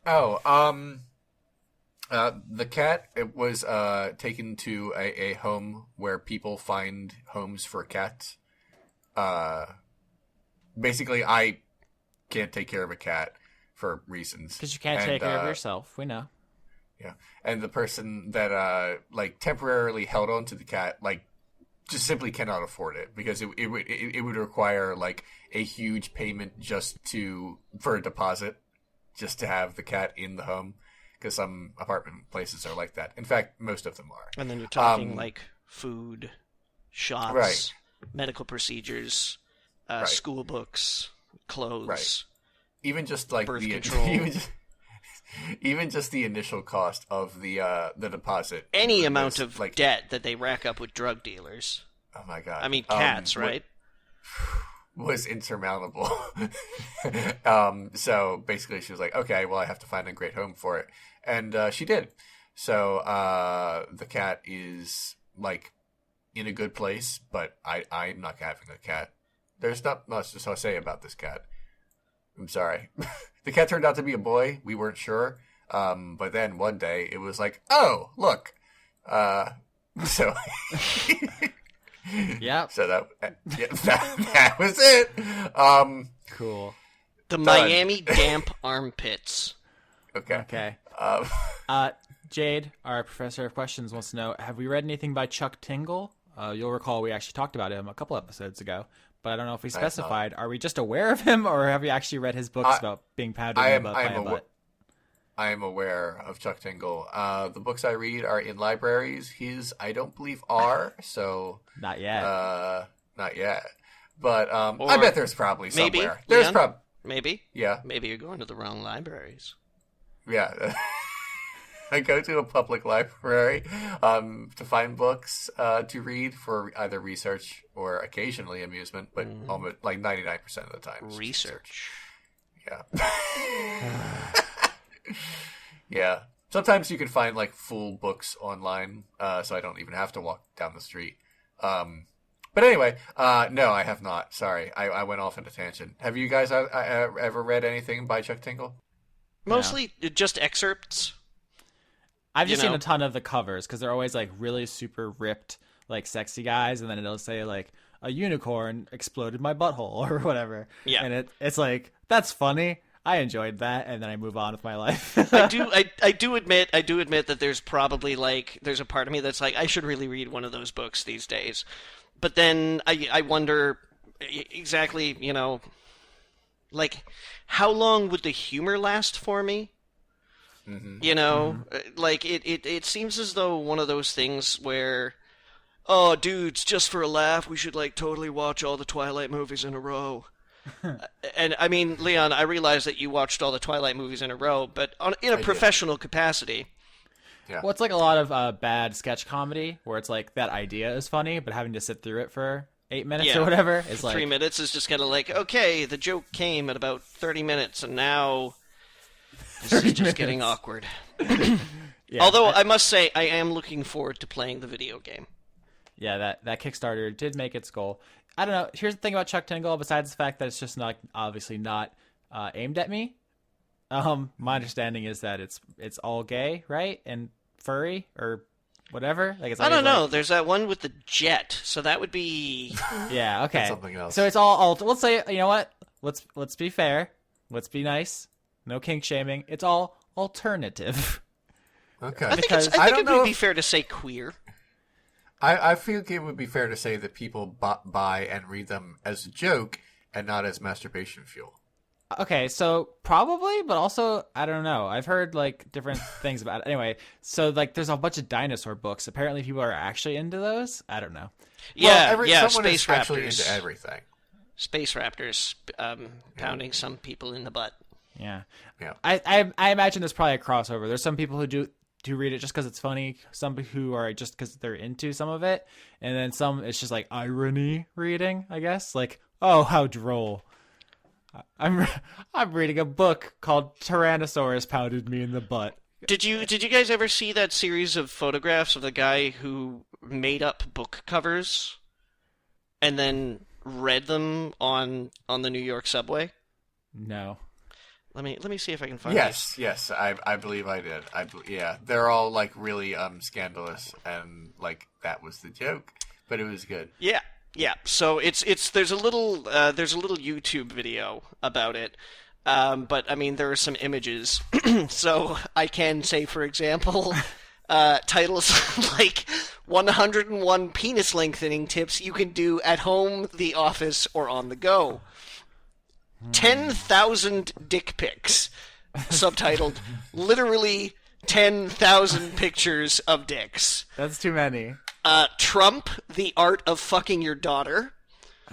The cat, it was taken to a home where people find homes for cats. Basically, I can't take care of a cat for reasons. Because you can't take care of yourself, we know. Yeah, and the person that temporarily held on to the cat, just simply cannot afford it because it would require a huge payment for a deposit just to have the cat in the home, because some apartment places are like that. In fact, most of them are. And then you're talking food, shots, right, medical procedures, right, school books, clothes, right. Even just birth control. Even just the initial cost of the deposit. Any amount of debt that they rack up with drug dealers. Oh my god! I mean, cats, right? Was insurmountable. So basically, she was like, "Okay, well, I have to find a great home for it," and she did. So the cat is in a good place, but I'm not having a cat. There's not much to say about this cat. I'm sorry. The cat turned out to be a boy. We weren't sure. But then one day it was like, oh, look. So. Yeah. So that was it. Cool. The Miami damp armpits. Okay. Jade, our professor of questions, wants to know, have we read anything by Chuck Tingle? You'll recall we actually talked about him a couple episodes ago, but I don't know if we specified. Are we just aware of him, or have we actually read his books about being pounded in the butt by a butt? I am aware of Chuck Tingle. The books I read are in libraries. His, I don't believe, are, so... Not yet. Not yet. But I bet there's probably somewhere. Maybe, There's Maybe. Yeah. Maybe you're going to the wrong libraries. Yeah. I go to a public library to find books to read for either research or occasionally amusement, but almost like 99% of the time. Research. Yeah. Yeah. Sometimes you can find like full books online, so I don't even have to walk down the street. But anyway, no, I have not. Sorry, I went off into tangent. Have you guys ever read anything by Chuck Tingle? Mostly just excerpts. I've just seen a ton of the covers because they're always like really super ripped, like sexy guys, and then it'll say like a unicorn exploded my butthole or whatever. Yeah, and it's like that's funny. I enjoyed that, and then I move on with my life. I do admit that there's probably there's a part of me that's like I should really read one of those books these days, but then I wonder exactly like how long would the humor last for me? Mm-hmm. Like it seems as though one of those things where, oh, dudes, just for a laugh, we should totally watch all the Twilight movies in a row. And I mean, Leon, I realize that you watched all the Twilight movies in a row, but in a professional capacity. Yeah. Well, it's like a lot of bad sketch comedy where it's like that idea is funny, but having to sit through it for 8 minutes or whatever is like 3 minutes is just kind of like, okay, the joke came at about 30 minutes, and now this is just getting awkward. Yeah, Although I must say, I am looking forward to playing the video game. Yeah, that Kickstarter did make its goal. I don't know. Here's the thing about Chuck Tingle, besides the fact that it's just obviously not aimed at me. My understanding is that it's all gay, right? And furry or whatever. Like I don't know. There's that one with the jet, so that would be yeah. Okay. That's something else. So it's all. Let's say you know what? Let's be fair. Let's be nice. No kink shaming. It's all alternative. Okay. I think it would be fair to say queer. I feel it would be fair to say that people buy and read them as a joke and not as masturbation fuel. Okay, so probably, but also, I don't know. I've heard different things about it. Anyway, so there's a bunch of dinosaur books. Apparently people are actually into those. I don't know. Yeah, someone space is actually raptors. into everything. Space raptors pounding some people in the butt. Yeah. Yeah. I imagine there's probably a crossover. There's some people who do read it just because it's funny, some who are just because they're into some of it, and then some it's just like irony reading, I guess. Like, oh, how droll. I'm reading a book called Tyrannosaurus Pounded Me in the Butt. Did you guys ever see that series of photographs of the guy who made up book covers and then read them on the New York subway? No. Let me see if I can find Yes, I believe I did. Yeah, they're all really scandalous, and that was the joke, but it was good. Yeah. So there's a little YouTube video about it, but I mean there are some images. So I can say, for example, titles like 101 penis lengthening tips you can do at home, the office, or on the go. 10,000 dick pics, subtitled, literally 10,000 pictures of dicks. That's too many. Trump, the art of fucking your daughter.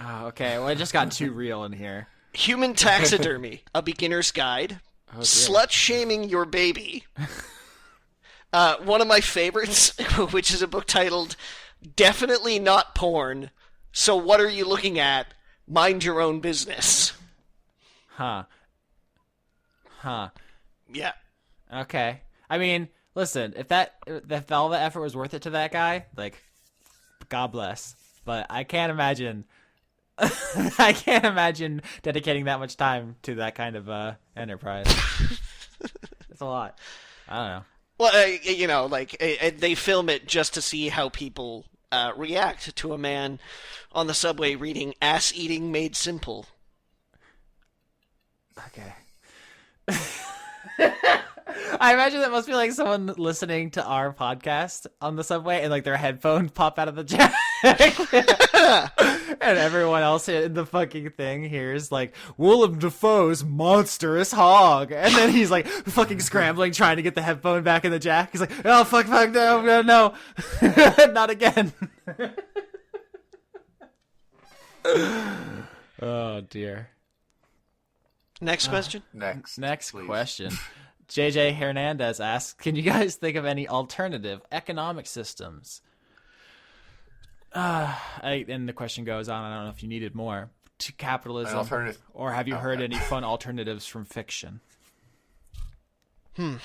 Oh, okay. Well, it just got too real in here. Human taxidermy, a beginner's guide. Oh, Slut-shaming your baby. One of my favorites, which is a book titled, Definitely Not Porn, So What Are You Looking At? Mind Your Own Business. Huh. Yeah. Okay. I mean, listen, if all the effort was worth it to that guy, God bless. But I can't imagine dedicating that much time to that kind of enterprise. It's a lot. I don't know. Well, they film it just to see how people react to a man on the subway reading "Ass Eating Made Simple." Okay. I imagine that must be like someone listening to our podcast on the subway and like their headphones pop out of the jack. And everyone else in the fucking thing hears like Willem Dafoe's monstrous hog. And then he's like fucking scrambling trying to get the headphone back in the jack. He's like, oh fuck, no. Not again. Oh dear. Next question. Next please. question. JJ Hernandez asks, can you guys think of any alternative economic systems? And the question goes on, I don't know if you needed more, to capitalism, or have you heard any fun alternatives from fiction? Do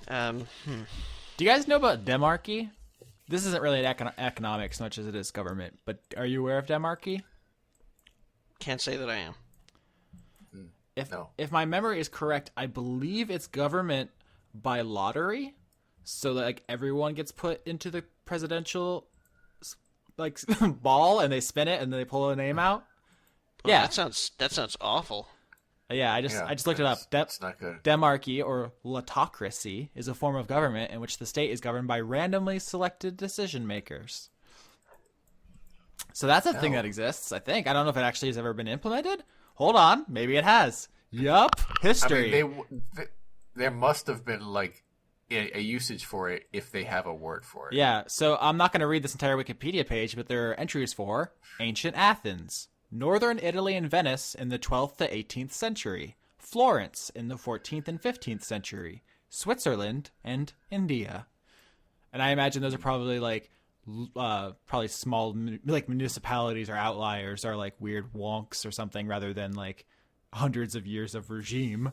you guys know about demarchy? This isn't really an economics as much as it is government, but are you aware of demarchy? Can't say that I am. If my memory is correct, I believe it's government by lottery, so that like everyone gets put into the presidential like ball, and they spin it, and then they pull a name out. Oh, yeah, that sounds awful. Yeah, I just looked it up. That's not good. Demarchy or latocracy is a form of government in which the state is governed by randomly selected decision makers. So that's a thing that exists, I think. I don't know if it actually has ever been implemented. Hold on, maybe it has. Yup, history. I mean, there must have been like a usage for it if they have a word for it. Yeah, so I'm not going to read this entire Wikipedia page, but there are entries for ancient Athens, northern Italy and Venice in the 12th to 18th century, Florence in the 14th and 15th century, Switzerland, and India. And I imagine those are probably like probably small like municipalities or outliers or like weird wonks or something rather than like hundreds of years of regime.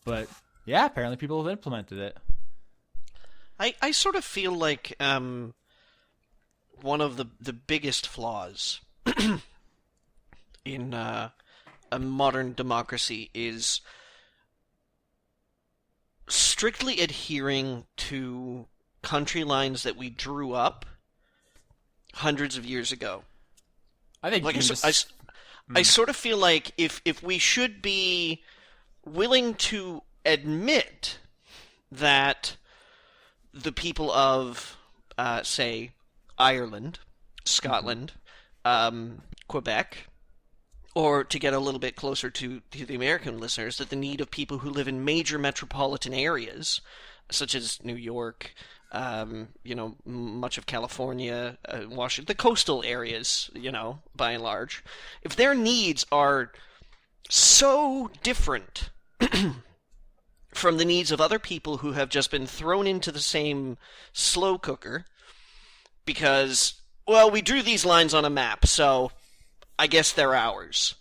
But yeah, apparently people have implemented it. I sort of feel like one of the biggest flaws in a modern democracy is strictly adhering to country lines that we drew up hundreds of years ago. I think like I sort of feel like if we should be willing to admit that the people of, say, Ireland, Scotland, Quebec, or to get a little bit closer to the American listeners, that the need of people who live in major metropolitan areas, such as New York, much of California, Washington, the coastal areas, by and large, if their needs are so different from the needs of other people who have just been thrown into the same slow cooker because, well, we drew these lines on a map, so I guess they're ours.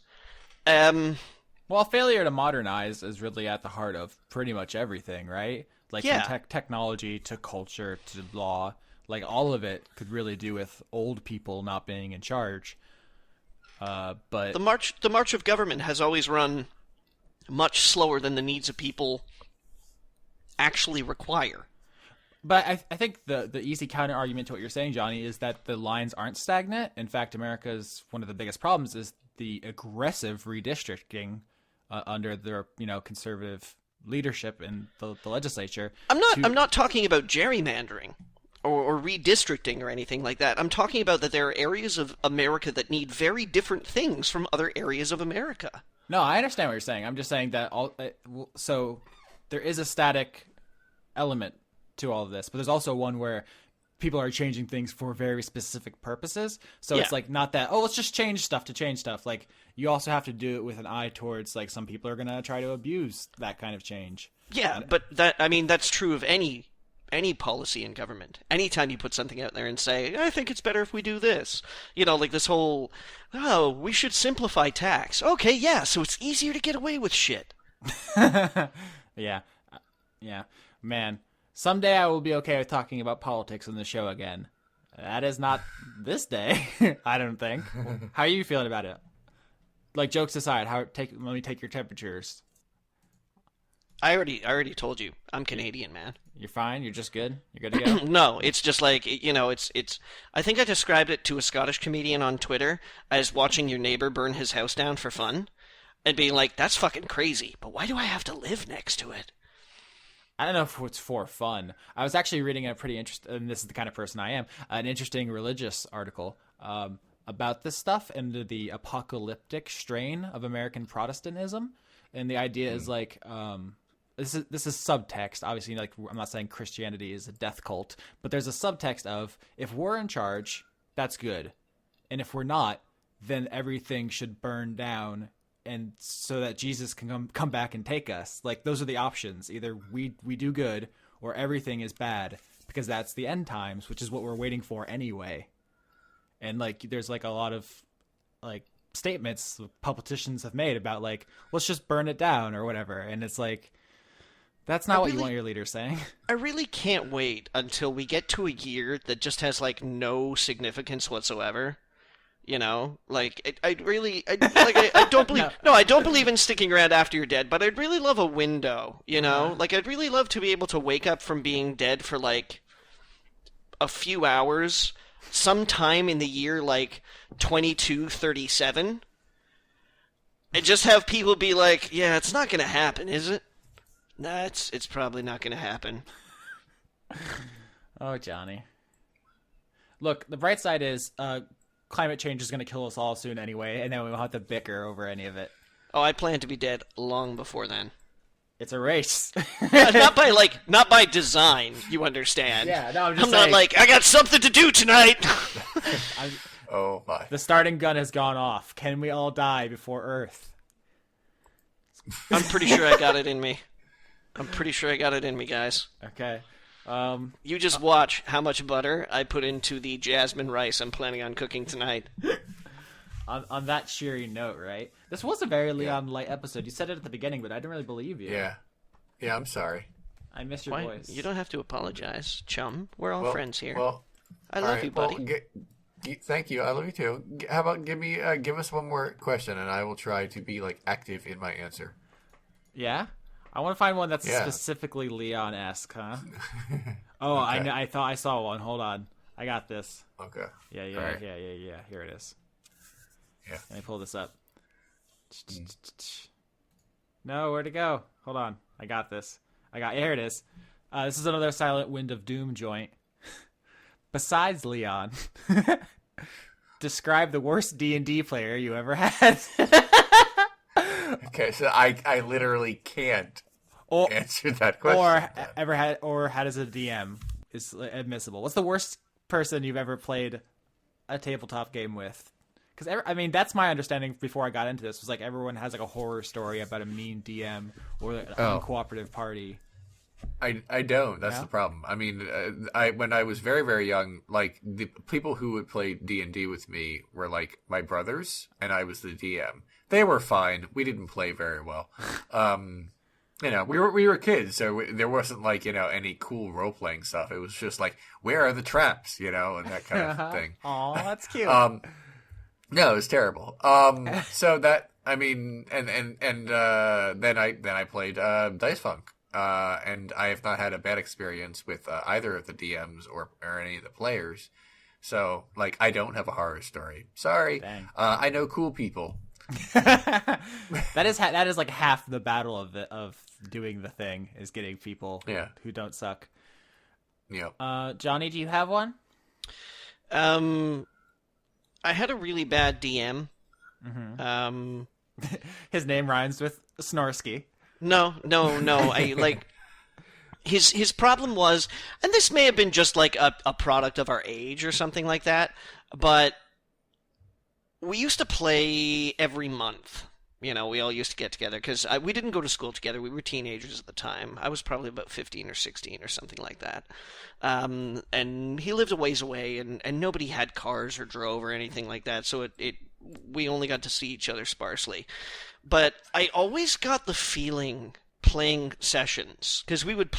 Well, failure to modernize is really at the heart of pretty much everything, right? Like from technology to culture to law, like all of it could really do with old people not being in charge. But the march of government has always run much slower than the needs of people actually require. But I think the easy counter argument to what you're saying, Johnny, is that the lines aren't stagnant. In fact, America's one of the biggest problems is the aggressive redistricting under their conservative leadership in the legislature. I'm not talking about gerrymandering or redistricting or anything like that. I'm talking about that there are areas of America that need very different things from other areas of America. No, I understand what you're saying. I'm just saying that so there is a static element to all of this, but there's also one where people are changing things for very specific purposes. So it's like not that, let's just change stuff to change stuff. Like you also have to do it with an eye towards like some people are going to try to abuse that kind of change. Yeah, but that's true of any policy in government. Anytime you put something out there and say, I think it's better if we do this. Like this whole, we should simplify tax. Okay, yeah, so it's easier to get away with shit. Yeah. Man, someday I will be okay with talking about politics on the show again. That is not this day, I don't think. How are you feeling about it? Like, jokes aside, let me take your temperatures. I already told you. I'm Canadian, man. You're fine? You're just good? You're good to go? No, it's just like, it's... I think I described it to a Scottish comedian on Twitter as watching your neighbor burn his house down for fun. and being like, that's fucking crazy, but why do I have to live next to it? I don't know if it's for fun. I was actually reading a pretty interesting, and this is the kind of person I am, an interesting religious article about this stuff and the apocalyptic strain of American Protestantism. And the idea is like, this is subtext. Obviously, like, I'm not saying Christianity is a death cult, but there's a subtext of, if we're in charge, that's good. And if we're not, then everything should burn down, and so that Jesus can come back and take us. Like, those are the options. Either we do good, or everything is bad, because that's the end times, which is what we're waiting for anyway. And like, there's like a lot of like statements politicians have made about like, let's just burn it down or whatever. And it's like, that's not what you want your leader saying. I really can't wait until we get to a year that just has like no significance whatsoever. You know, like I don't believe. No, I don't believe in sticking around after you're dead. But I'd really love a window. You know, like I'd really love to be able to wake up from being dead for like a few hours, sometime in the year like 2237, and just have people be like, "Yeah, it's not gonna happen, is it? Nah, it's probably not gonna happen." Oh, Johnny. Look, the bright side is, climate change is going to kill us all soon anyway, and then we won't have to bicker over any of it. Oh, I plan to be dead long before then. It's a race. not by design, you understand. Yeah, no, I'm saying, not like, I got something to do tonight. Oh my. The starting gun has gone off. Can we all die before Earth? I'm pretty sure I got it in me. Guys. Okay. You just watch how much butter I put into the jasmine rice I'm planning on cooking tonight. On that cheery note, right? This was a very Leon light episode. You said it at the beginning, but I didn't really believe you. Yeah, I'm sorry. I miss your voice. You don't have to apologize, chum. We're all friends here. Well, I love you, buddy. Well, thank you. I love you too. How about give us one more question, and I will try to be like active in my answer. Yeah. I want to find one that's specifically Leon-esque, huh? Oh, okay. I thought I saw one. Hold on. I got this. Okay. Yeah. Right. Yeah. Here it is. Yeah. Let me pull this up. No, where'd it go? Hold on. I got this. Here it is. This is another Silent Wind of Doom joint. Besides Leon, describe the worst D&D player you ever had. Okay, so I literally can't answer that question. Or had as a DM is admissible. What's the worst person you've ever played a tabletop game with? Because that's my understanding before I got into this, was like everyone has like a horror story about a mean DM or an uncooperative party. I don't. That's the problem. I mean, when I was very, very young, like the people who would play D&D with me were like my brothers, and I was the DM. They were fine. We didn't play very well. We were kids, so there wasn't like, any cool role playing stuff. It was just like, where are the traps, and that kind of thing. Aw, that's cute. No, it was terrible. So that, I mean, and then I played Dice Funk. And I have not had a bad experience with either of the DMs or any of the players. So, like, I don't have a horror story. Sorry. I know cool people. that is like half the battle of doing the thing, is getting people who don't suck. Yeah. Johnny, do you have one? I had a really bad DM. Mm-hmm. His name rhymes with Snorsky. No. I like his problem was, and this may have been just like a product of our age or something like that, but we used to play every month. We all used to get together because we didn't go to school together. We were teenagers at the time. I was probably about 15 or 16 or something like that. And he lived a ways away, and nobody had cars or drove or anything like that. So we only got to see each other sparsely. But I always got the feeling playing sessions, because we'd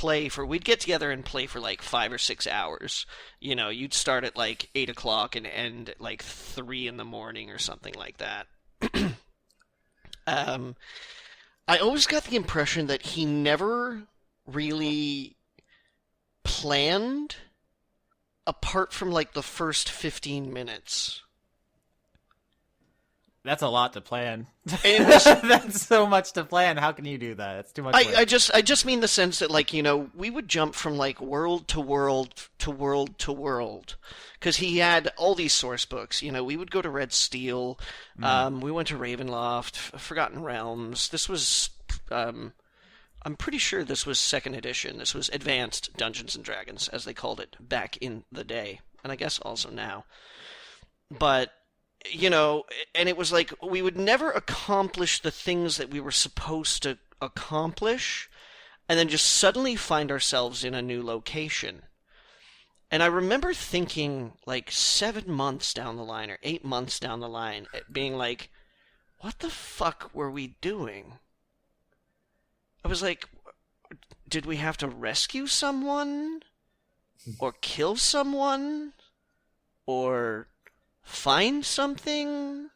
get together and play for like 5 or 6 hours. You'd start at like 8 o'clock and end at like 3 in the morning or something like that. I always got the impression that he never really planned apart from like the first 15 minutes. That's a lot to plan. And this, That's so much to plan. How can you do that? It's too much work. I just mean the sense that, like, we would jump from, like, world to world to world to world. Because he had all these source books. We would go to Red Steel. We went to Ravenloft, Forgotten Realms. This was... I'm pretty sure this was 2nd edition. This was Advanced Dungeons & Dragons, as they called it back in the day. And I guess also now. But... and it was like we would never accomplish the things that we were supposed to accomplish, and then just suddenly find ourselves in a new location. And I remember thinking, like, 7 months down the line, or 8 months down the line, being like, what the fuck were we doing? I was like, did we have to rescue someone? Or kill someone? Or... find something?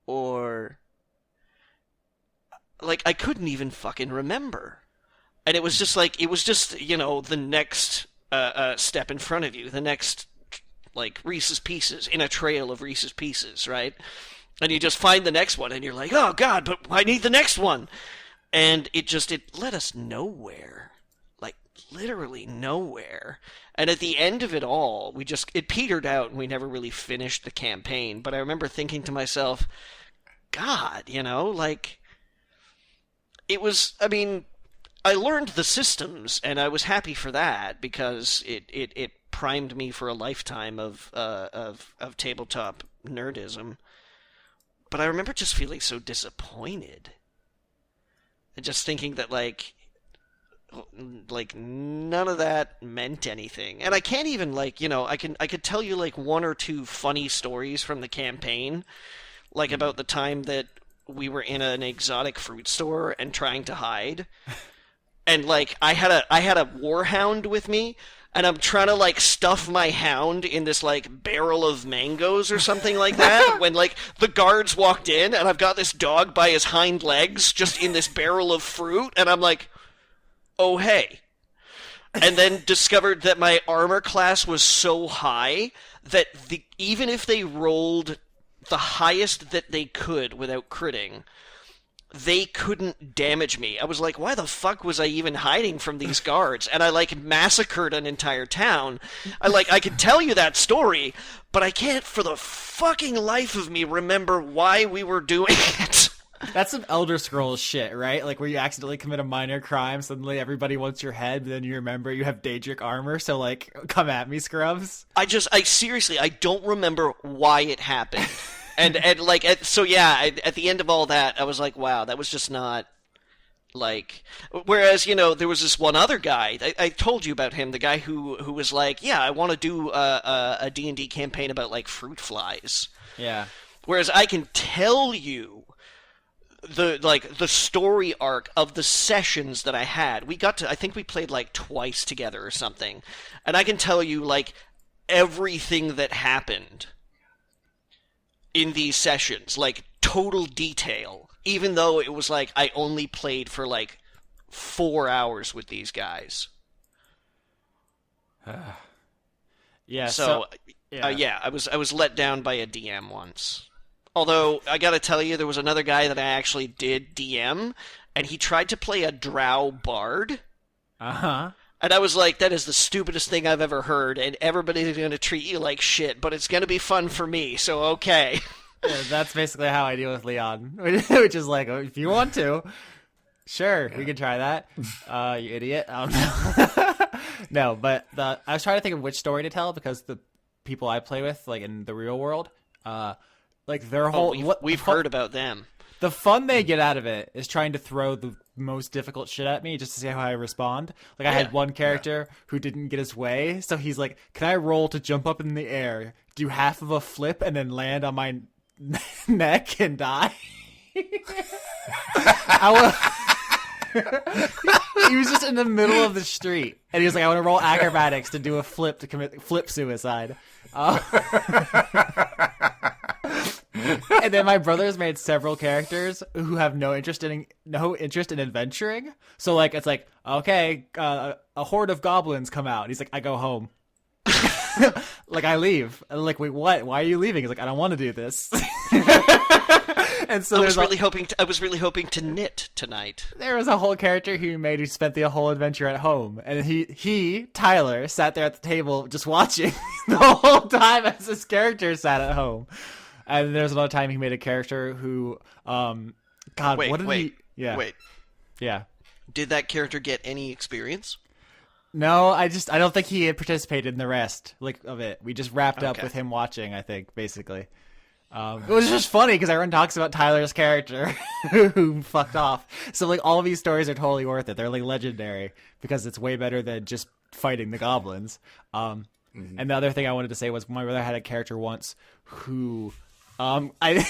Or... like, I couldn't even fucking remember. And it was just like, the next step in front of you. The next, like, Reese's Pieces in a trail of Reese's Pieces, right? And you just find the next one, and you're like, oh, God, but I need the next one. And it led us nowhere. Like, literally nowhere. And at the end of it all, it petered out and we never really finished the campaign. But I remember thinking to myself, God, like, it was, I mean, I learned the systems and I was happy for that because it primed me for a lifetime of tabletop nerdism. But I remember just feeling so disappointed. And just thinking that, like, none of that meant anything. And I can't even, like, I could tell you, like, 1 or 2 funny stories from the campaign, like about the time that we were in an exotic fruit store and trying to hide. And, like, I had a warhound with me, and I'm trying to, like, stuff my hound in this, like, barrel of mangoes or something like that, when, like, the guards walked in, and I've got this dog by his hind legs just in this barrel of fruit, and I'm like, oh, hey. And then discovered that my armor class was so high that even if they rolled the highest that they could without critting, they couldn't damage me. I was like, why the fuck was I even hiding from these guards? And I, like, massacred an entire town. I could tell you that story, but I can't for the fucking life of me remember why we were doing it. That's some Elder Scrolls shit, right? Like, where you accidentally commit a minor crime, suddenly everybody wants your head, but then you remember you have Daedric armor, so, like, come at me, scrubs. I seriously, I don't remember why it happened. And at the end of all that, I was like, wow, that was just not, like... Whereas, there was this one other guy, I told you about him, the guy who was like, yeah, I want to do a D&D campaign about, like, fruit flies. Yeah. Whereas I can tell you the story arc of the sessions that I had. I think we played, like, twice together or something. And I can tell you, like, everything that happened in these sessions, like, total detail, even though it was like I only played for, like, 4 hours with these guys. Yeah. I was let down by a DM once. Although I gotta tell you, there was another guy that I actually did DM, and he tried to play a drow bard. Uh-huh. And I was like, that is the stupidest thing I've ever heard, and everybody's going to treat you like shit, but it's going to be fun for me, so okay. Yeah, that's basically how I deal with Leon, which is like, if you want to, sure, we can try that. You idiot. I don't know. No, but I was trying to think of which story to tell, because the people I play with, like, in the real world, like, their whole... We've heard about them. The fun they get out of it is trying to throw the most difficult shit at me just to see how I respond. Like, I had one character who didn't get his way, so he's like, can I roll to jump up in the air, do half of a flip, and then land on my neck and die? He was just in the middle of the street, and he was like, I want to roll acrobatics to do a flip to commit flip suicide. And then my brothers made several characters who have no interest in adventuring. So, like, it's like, okay, a horde of goblins come out. And he's like, I go home. Like, I leave. And I'm like, wait, what? Why are you leaving? He's like, I don't want to do this. And so I was really hoping to knit tonight. there was a whole character he made who spent the whole adventure at home, and Tyler, sat there at the table just watching the whole time as his character sat at home. And there's another time he made a character who, God, Wait, what did he? Yeah, Wait. yeah. Did that character get any experience? No, I don't think he had participated in the rest of it. We just wrapped up Okay. with him watching, I think, basically. It was just funny because everyone talks about Tyler's character who fucked off. So all of these stories are totally worth it. They're legendary because it's way better than just fighting the goblins. And the other thing I wanted to say was my brother had a character once who I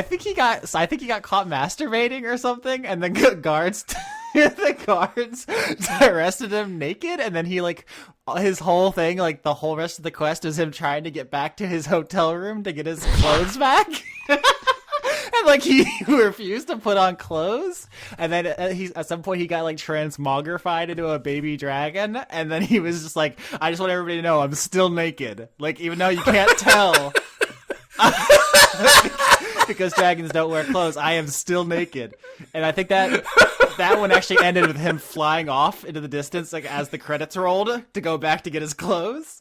think he got caught masturbating or something, and the guards arrested him naked, and then he his whole thing, the whole rest of the quest is him trying to get back to his hotel room to get his clothes back. And he refused to put on clothes, and then at some point he got transmogrified into a baby dragon, and then he was just I just want everybody to know I'm still naked, even though you can't tell. Because dragons don't wear clothes, I am still naked. And I think that one actually ended with him flying off into the distance, as the credits rolled, to go back to get his clothes.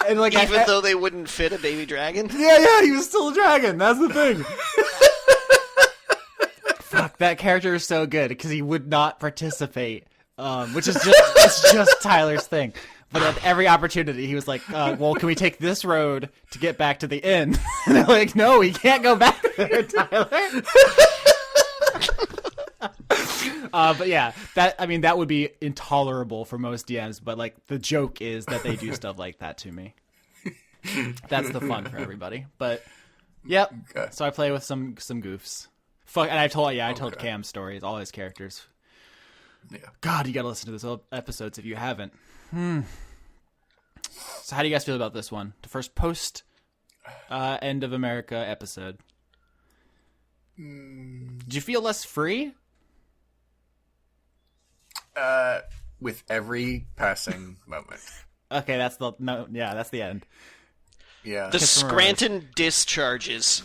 And Even though they wouldn't fit a baby dragon? Yeah, he was still a dragon. That's the thing. Fuck, that character is so good because he would not participate, which is just Tyler's thing. But at every opportunity, he was well, can we take this road to get back to the inn? And they're no, we can't go back there, Tyler. But yeah, that would be intolerable for most DMs. But the joke is that they do stuff like that to me. That's the fun for everybody. But yep. Okay. So I play with some goofs. Fuck, and I told Cam's stories, all his characters. Yeah. God, you gotta listen to those episodes if you haven't. So how do you guys feel about this one? The first post End of America episode. Did you feel less free? With every passing moment. Okay, that's the end. Yeah. The Scranton discharges.